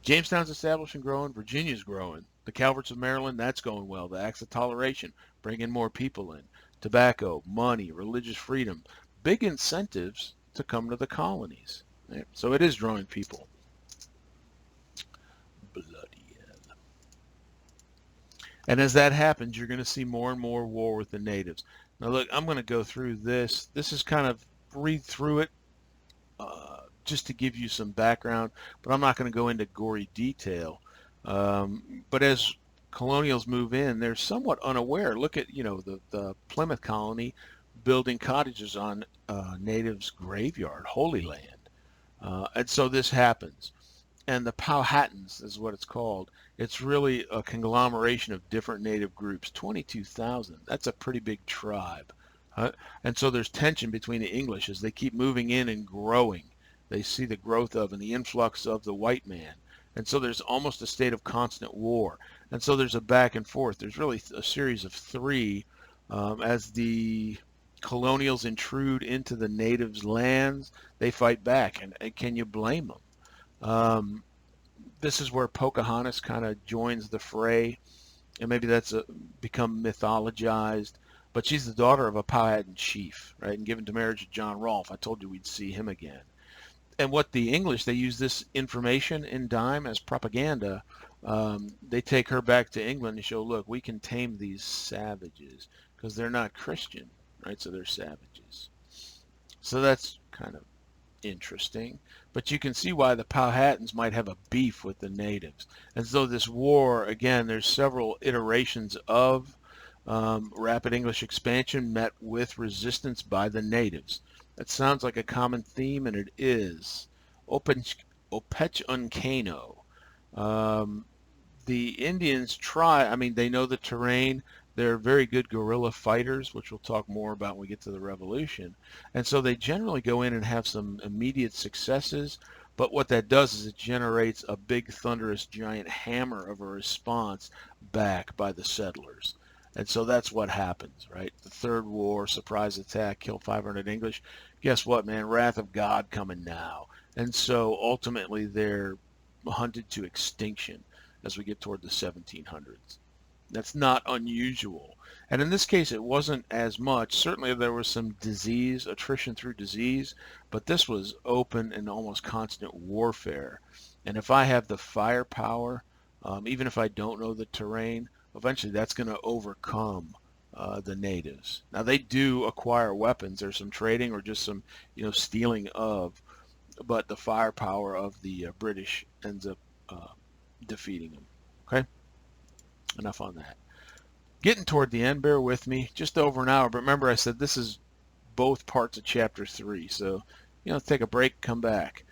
Jamestown's established and growing. Virginia's growing. The Calverts of Maryland, that's going well. The Acts of Toleration, bringing more people in. Tobacco, money, religious freedom. Big incentives to come to the colonies. Right? So it is drawing people. Bloody hell. And as that happens, you're going to see more and more war with the natives. Now look, I'm going to go through this. This is kind of read through it just to give you some background, but I'm not going to go into gory detail. But as colonials move in, they're somewhat unaware. Look at, you know, the Plymouth colony building cottages on natives' graveyard, Holy Land. And so this happens. And the Powhatans is what it's called. It's really a conglomeration of different native groups, 22,000. That's a pretty big tribe. And so there's tension between the English as they keep moving in and growing. They see the growth of and the influx of the white man. And so there's almost a state of constant war. And so there's a back and forth. There's really a series of three as the colonials intrude into the natives' lands, they fight back. And can you blame them? This is where Pocahontas kind of joins the fray, and maybe that's become mythologized. But she's the daughter of a Powhatan chief, right, and given to marriage to John Rolfe. I told you we'd see him again. And what the English, they use this information in dime as propaganda. They take her back to England and show, look, we can tame these savages because they're not Christian, right? So they're savages. So that's kind of interesting. But you can see why the Powhatans might have a beef with the natives. And so this war, again, there's several iterations of rapid English expansion met with resistance by the natives. That sounds like a common theme, and it is. Opech-Unkano. The Indians try, I mean, they know the terrain. They're very good guerrilla fighters, which we'll talk more about when we get to the revolution. And so they generally go in and have some immediate successes. But what that does is it generates a big, thunderous, giant hammer of a response back by the settlers. And so that's what happens, right? The Third War, surprise attack, kill 500 English. Guess what, man? Wrath of God coming now. And so ultimately they're hunted to extinction as we get toward the 1700s. That's not unusual. And in this case, it wasn't as much. Certainly there was some disease, attrition through disease, but this was open and almost constant warfare. And if I have the firepower, even if I don't know the terrain, eventually that's going to overcome the natives. Now they do acquire weapons. There's some trading or just some, stealing of, but the firepower of the British ends up defeating them. Okay? Enough on that. Getting toward the end, bear with me, just over an hour. But remember, I said this is both parts of chapter 3. So, take a break, come back.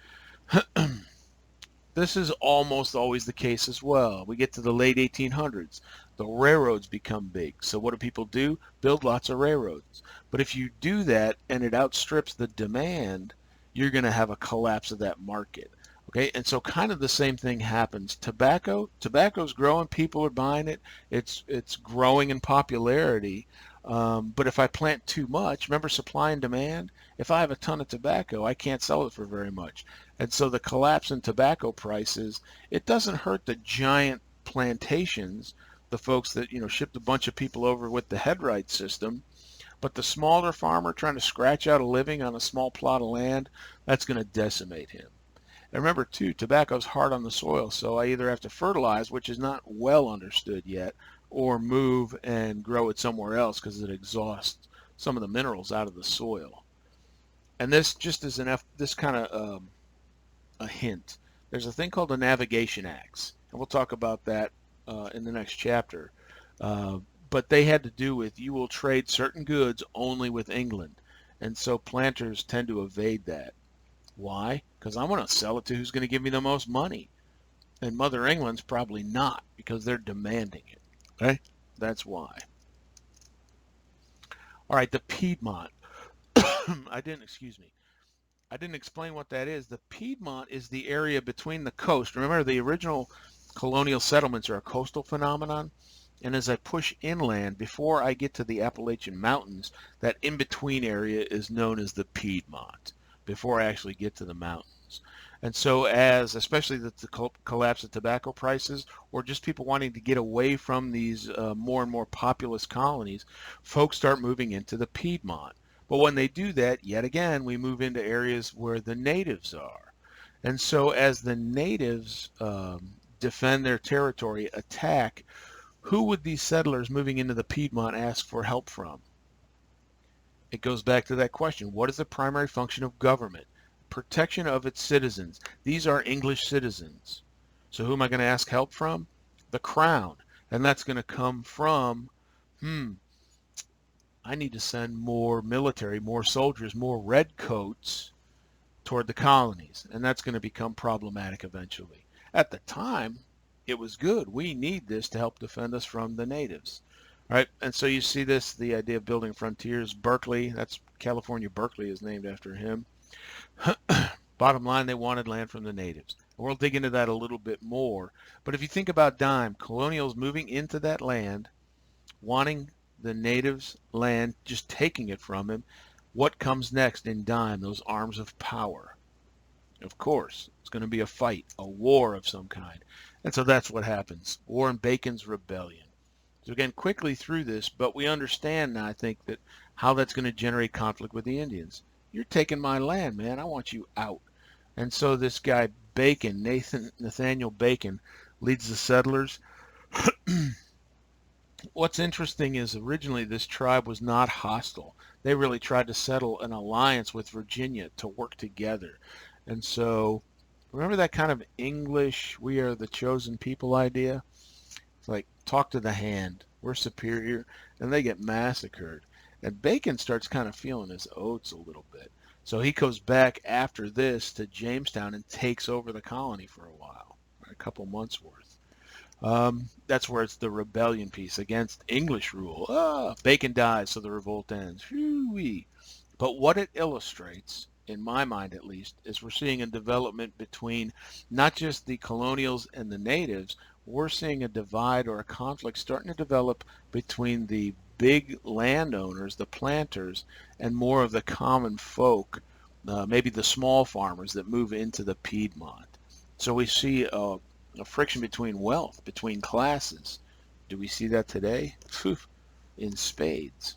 This is almost always the case as well. We get to the late 1800s. The railroads become big. So what do people do? Build lots of railroads. But if you do that and it outstrips the demand, you're going to have a collapse of that market. Okay, and so kind of the same thing happens. Tobacco's growing, people are buying it. It's growing in popularity. But if I plant too much, remember supply and demand? If I have a ton of tobacco, I can't sell it for very much. And so the collapse in tobacco prices, it doesn't hurt the giant plantations, the folks that, shipped a bunch of people over with the headright system. But the smaller farmer trying to scratch out a living on a small plot of land, that's going to decimate him. And remember, too, tobacco's hard on the soil, so I either have to fertilize, which is not well understood yet, or move and grow it somewhere else because it exhausts some of the minerals out of the soil. And this just is this kind of a hint. There's a thing called the Navigation Acts, and we'll talk about that in the next chapter. But they had to do with you will trade certain goods only with England, and so planters tend to evade that. Why? Because I want to sell it to who's going to give me the most money. And Mother England's probably not because they're demanding it. Okay? That's why. All right, the Piedmont. I didn't explain what that is. The Piedmont is the area between the coast. Remember, the original colonial settlements are a coastal phenomenon. And as I push inland, before I get to the Appalachian Mountains, that in-between area is known as the Piedmont, before I actually get to the mountains. And so especially the collapse of tobacco prices, or just people wanting to get away from these more and more populous colonies, folks start moving into the Piedmont. But when they do that, yet again, we move into areas where the natives are. And so as the natives defend their territory, attack, who would these settlers moving into the Piedmont ask for help from? It goes back to that question. What is the primary function of government? Protection of its citizens. These are English citizens. So who am I going to ask help from? The crown. And that's going to come from, I need to send more military, more soldiers, more redcoats toward the colonies. And that's going to become problematic eventually. At the time, it was good. We need this to help defend us from the natives. All right, and so you see this, the idea of building frontiers. Berkeley, that's California, Berkeley is named after him. Bottom line, they wanted land from the natives. We'll dig into that a little bit more. But if you think about dime, colonials moving into that land, wanting the natives' land, just taking it from him, what comes next in dime? Those arms of power. Of course, it's going to be a fight, a war of some kind. And so that's what happens. Warren Bacon's rebellion. So again, quickly through this, but we understand now, I think, that how that's going to generate conflict with the Indians. You're taking my land, man. I want you out. And so this guy Bacon, Nathaniel Bacon, leads the settlers. What's interesting is originally this tribe was not hostile. They really tried to settle an alliance with Virginia to work together. And so remember that kind of English, we are the chosen people idea? It's like, talk to the hand. We're superior. And they get massacred. And Bacon starts kind of feeling his oats a little bit. So he goes back after this to Jamestown and takes over the colony for a while, a couple months worth. That's where it's the rebellion piece against English rule. Bacon dies, so the revolt ends. Whee-wee. But what it illustrates, in my mind at least, is we're seeing a development between not just the colonials and the natives. We're seeing a divide or a conflict starting to develop between the big landowners, the planters, and more of the common folk, maybe the small farmers that move into the Piedmont. So we see a friction between wealth, between classes. Do we see that today? In spades.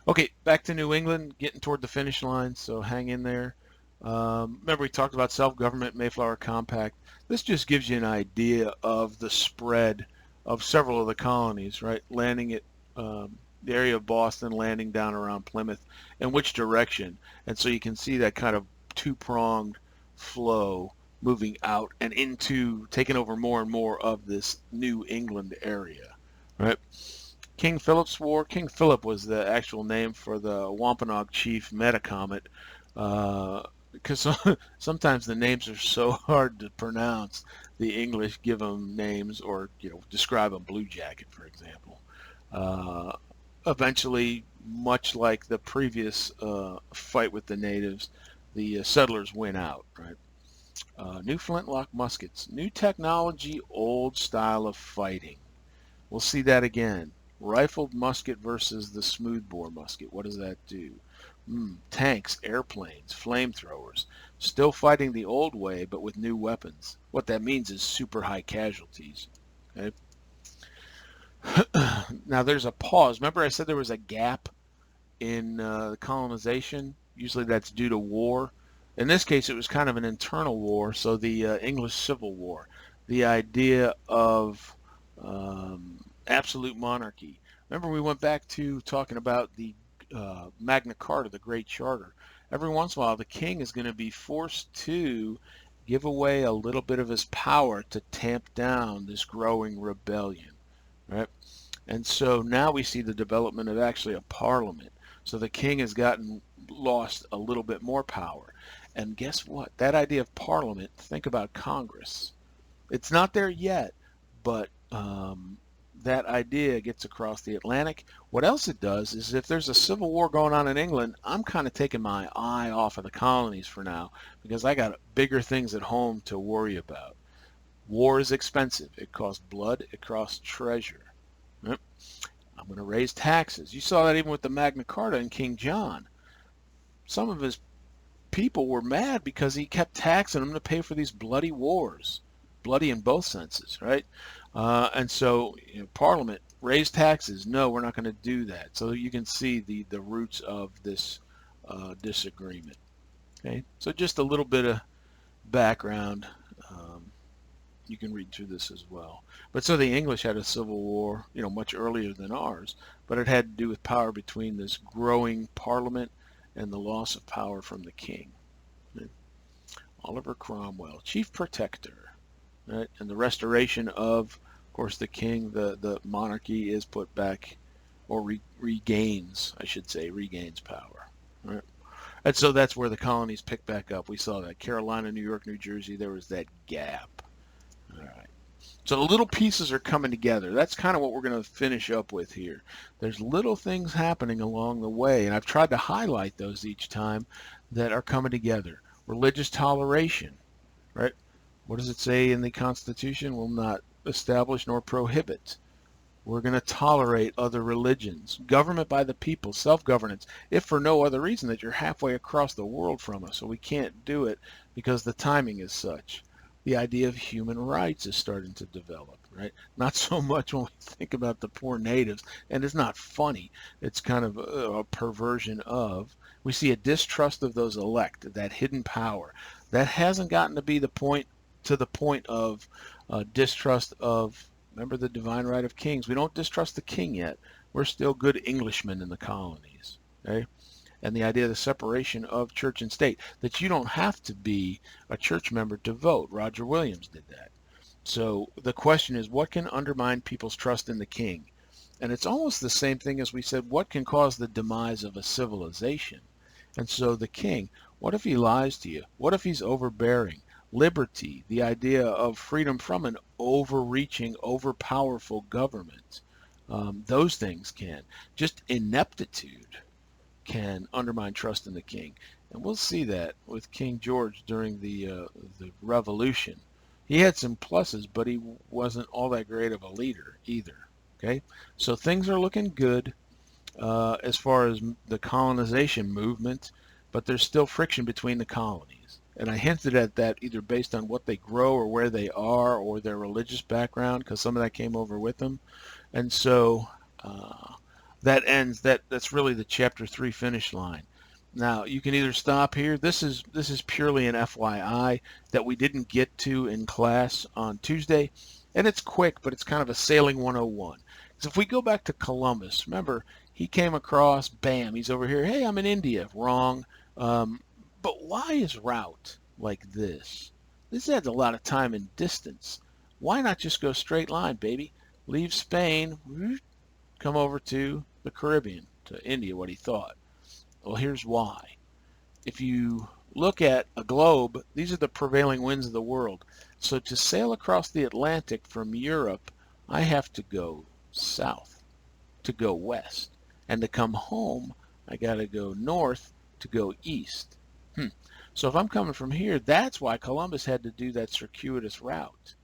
Okay, back to New England, getting toward the finish line, so hang in there. Remember we talked about self-government, Mayflower Compact. This just gives you an idea of the spread of several of the colonies, right? Landing at the area of Boston, landing down around Plymouth, and which direction. And so you can see that kind of two-pronged flow moving out and into taking over more and more of this New England area, right? King Philip's War. King Philip was the actual name for the Wampanoag chief Metacomet, because sometimes the names are so hard to pronounce. The English give them names, or describe a blue jacket, for example. Eventually, much like the previous fight with the natives, the settlers win out. Right. New flintlock muskets, new technology, old style of fighting. We'll see that again. Rifled musket versus the smoothbore musket. What does that do? Tanks, airplanes, flamethrowers. Still fighting the old way, but with new weapons. What that means is super high casualties. Okay. Now there's a pause. Remember I said there was a gap in colonization? Usually that's due to war. In this case, it was kind of an internal war, so the English Civil War. The idea of absolute monarchy. Remember we went back to talking about the Magna Carta, the Great Charter. Every once in a while the king is going to be forced to give away a little bit of his power to tamp down this growing rebellion, right? And so now we see the development of actually a parliament. So the king has lost a little bit more power. And guess what? That idea of parliament, think about Congress. It's not there yet, but that idea gets across the Atlantic. What else it does is if there's a civil war going on in England, I'm kind of taking my eye off of the colonies for now because I got bigger things at home to worry about. War is expensive. It costs blood. It costs treasure. Yep. I'm going to raise taxes. You saw that even with the Magna Carta and King John. Some of his people were mad because he kept taxing them to pay for these bloody wars. Bloody in both senses, right? And so Parliament raised taxes. No, we're not going to do that. So you can see the roots of this disagreement. Okay, so just a little bit of background. You can read through this as well. But so the English had a civil war, much earlier than ours, but it had to do with power between this growing Parliament and the loss of power from the king. Okay. Oliver Cromwell, chief protector. Right? And the restoration of course, the king, the monarchy is put back, or regains, I should say, regains power. Right? And so that's where the colonies pick back up. We saw that Carolina, New York, New Jersey, there was that gap. All right. So the little pieces are coming together. That's kind of what we're going to finish up with here. There's little things happening along the way, and I've tried to highlight those each time that are coming together. Religious toleration. right? What does it say in the Constitution? Will not establish nor prohibit. We're going to tolerate other religions. Government by the people, self-governance, if for no other reason that you're halfway across the world from us, so we can't do it because the timing is such. The idea of human rights is starting to develop, right? Not so much when we think about the poor natives, and it's not funny. It's kind of a perversion of. We see a distrust of those elected, that hidden power. That hasn't gotten to the point of distrust of. Remember the divine right of kings. We don't distrust the king yet. We're still good Englishmen in the colonies. Okay? And the idea of the separation of church and state, that you don't have to be a church member to vote. Roger Williams did that. So the question is, what can undermine people's trust in the king? And it's almost the same thing as we said, what can cause the demise of a civilization? And so the king, what if he lies to you? What if he's overbearing? Liberty, the idea of freedom from an overreaching, overpowerful government. Those things can. Just ineptitude can undermine trust in the king. And we'll see that with King George during the Revolution. He had some pluses, but he wasn't all that great of a leader either. Okay, so things are looking good as far as the colonization movement, but there's still friction between the colonies. And I hinted at that either based on what they grow or where they are or their religious background, because some of that came over with them. And so that's really the chapter 3 finish line. Now you can either stop here. This is purely an FYI that we didn't get to in class on Tuesday, and it's quick, but it's kind of a sailing 101. So if we go back to Columbus, remember he came across, bam, he's over here. Hey, I'm in India. Wrong. But why is route like this? This adds a lot of time and distance. Why not just go straight line, baby? Leave Spain, come over to the Caribbean, to India, what he thought. Well, here's why. If you look at a globe, these are the prevailing winds of the world. So to sail across the Atlantic from Europe, I have to go south to go west. And to come home, I got to go north to go east. So if I'm coming from here, that's why Columbus had to do that circuitous route.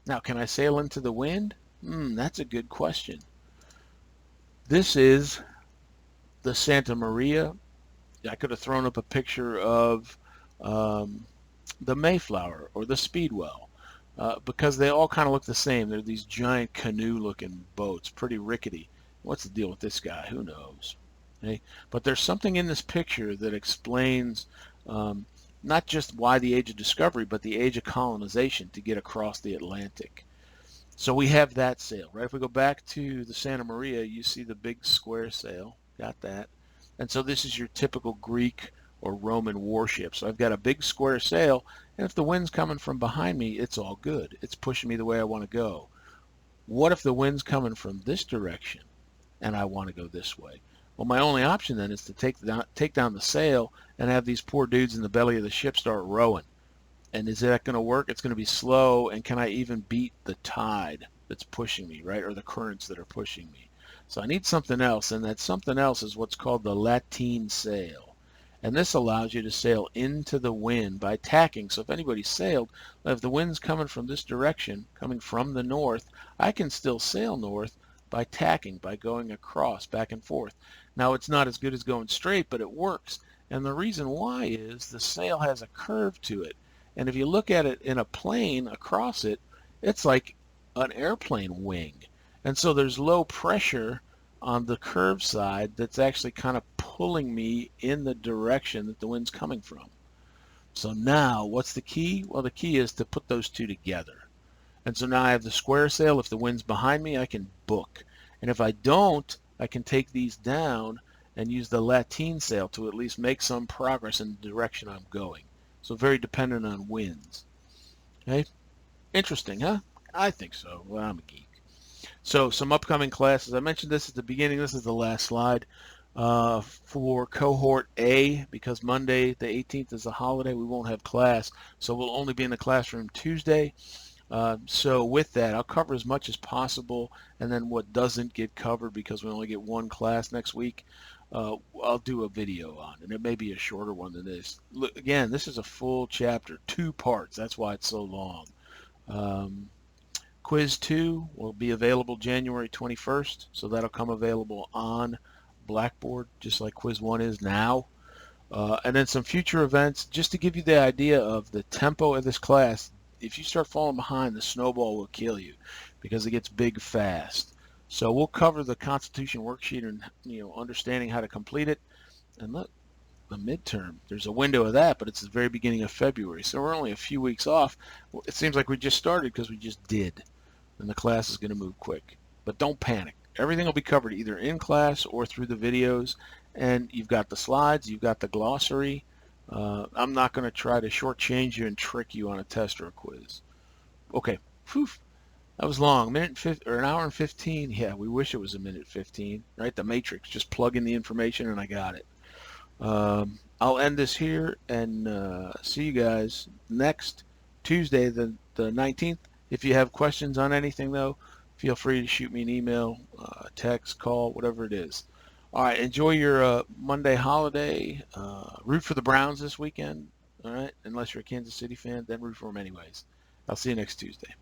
Now, can I sail into the wind? That's a good question. This is the Santa Maria. I could have thrown up a picture of the Mayflower or the Speedwell because they all kind of look the same. They're these giant canoe-looking boats, pretty rickety. What's the deal with this guy? Who knows? Okay? But there's something in this picture that explains not just why the age of discovery, but the age of colonization to get across the Atlantic. So we have that sail, right? If we go back to the Santa Maria, you see the big square sail. Got that. And so this is your typical Greek or Roman warship. So I've got a big square sail, and if the wind's coming from behind me, it's all good. It's pushing me the way I want to go. What if the wind's coming from this direction, and I want to go this way? Well, my only option then is to take down the sail and have these poor dudes in the belly of the ship start rowing. And is that going to work? It's going to be slow, and can I even beat the tide that's pushing me, right, or the currents that are pushing me? So I need something else, and that something else is what's called the lateen sail. And this allows you to sail into the wind by tacking. So if anybody sailed, if the wind's coming from this direction, coming from the north, I can still sail north by tacking, by going across, back and forth. Now, it's not as good as going straight, but it works. And the reason why is the sail has a curve to it. And if you look at it in a plane across it, it's like an airplane wing. And so there's low pressure on the curved side that's actually kind of pulling me in the direction that the wind's coming from. So now, what's the key? Well, the key is to put those two together. And so now I have the square sail. If the wind's behind me, I can book. And if I don't, I can take these down and use the lateen sail to at least make some progress in the direction I'm going. So very dependent on winds. Okay? Interesting, huh? I think so. Well, I'm a geek. So some upcoming classes. I mentioned this at the beginning. This is the last slide. For cohort A, because Monday the 18th is a holiday, we won't have class. So we'll only be in the classroom Tuesday. So with that, I'll cover as much as possible, and then what doesn't get covered because we only get one class next week. I'll do a video on, and it may be a shorter one than this. Look, again, this is a full chapter, 2 parts. That's why it's so long. Quiz 2 will be available January 21st, so that'll come available on Blackboard, just like Quiz 1 is now. And then some future events, just to give you the idea of the tempo of this class. If you start falling behind, the snowball will kill you because it gets big fast. So we'll cover the Constitution worksheet and understanding how to complete it. And look, the midterm, there's a window of that, but it's the very beginning of February. So we're only a few weeks off. It seems like we just started because we just did. And the class is going to move quick. But don't panic. Everything will be covered either in class or through the videos. And you've got the slides, you've got the glossary. I'm not going to try to shortchange you and trick you on a test or a quiz. Okay, whew, that was long. An hour and 15. Yeah, we wish it was a minute 15, right? The matrix, just plug in the information and I got it. I'll end this here and see you guys next Tuesday, the 19th. If you have questions on anything, though, feel free to shoot me an email, text, call, whatever it is. All right, enjoy your Monday holiday. Root for the Browns this weekend, all right? Unless you're a Kansas City fan, then root for them anyways. I'll see you next Tuesday.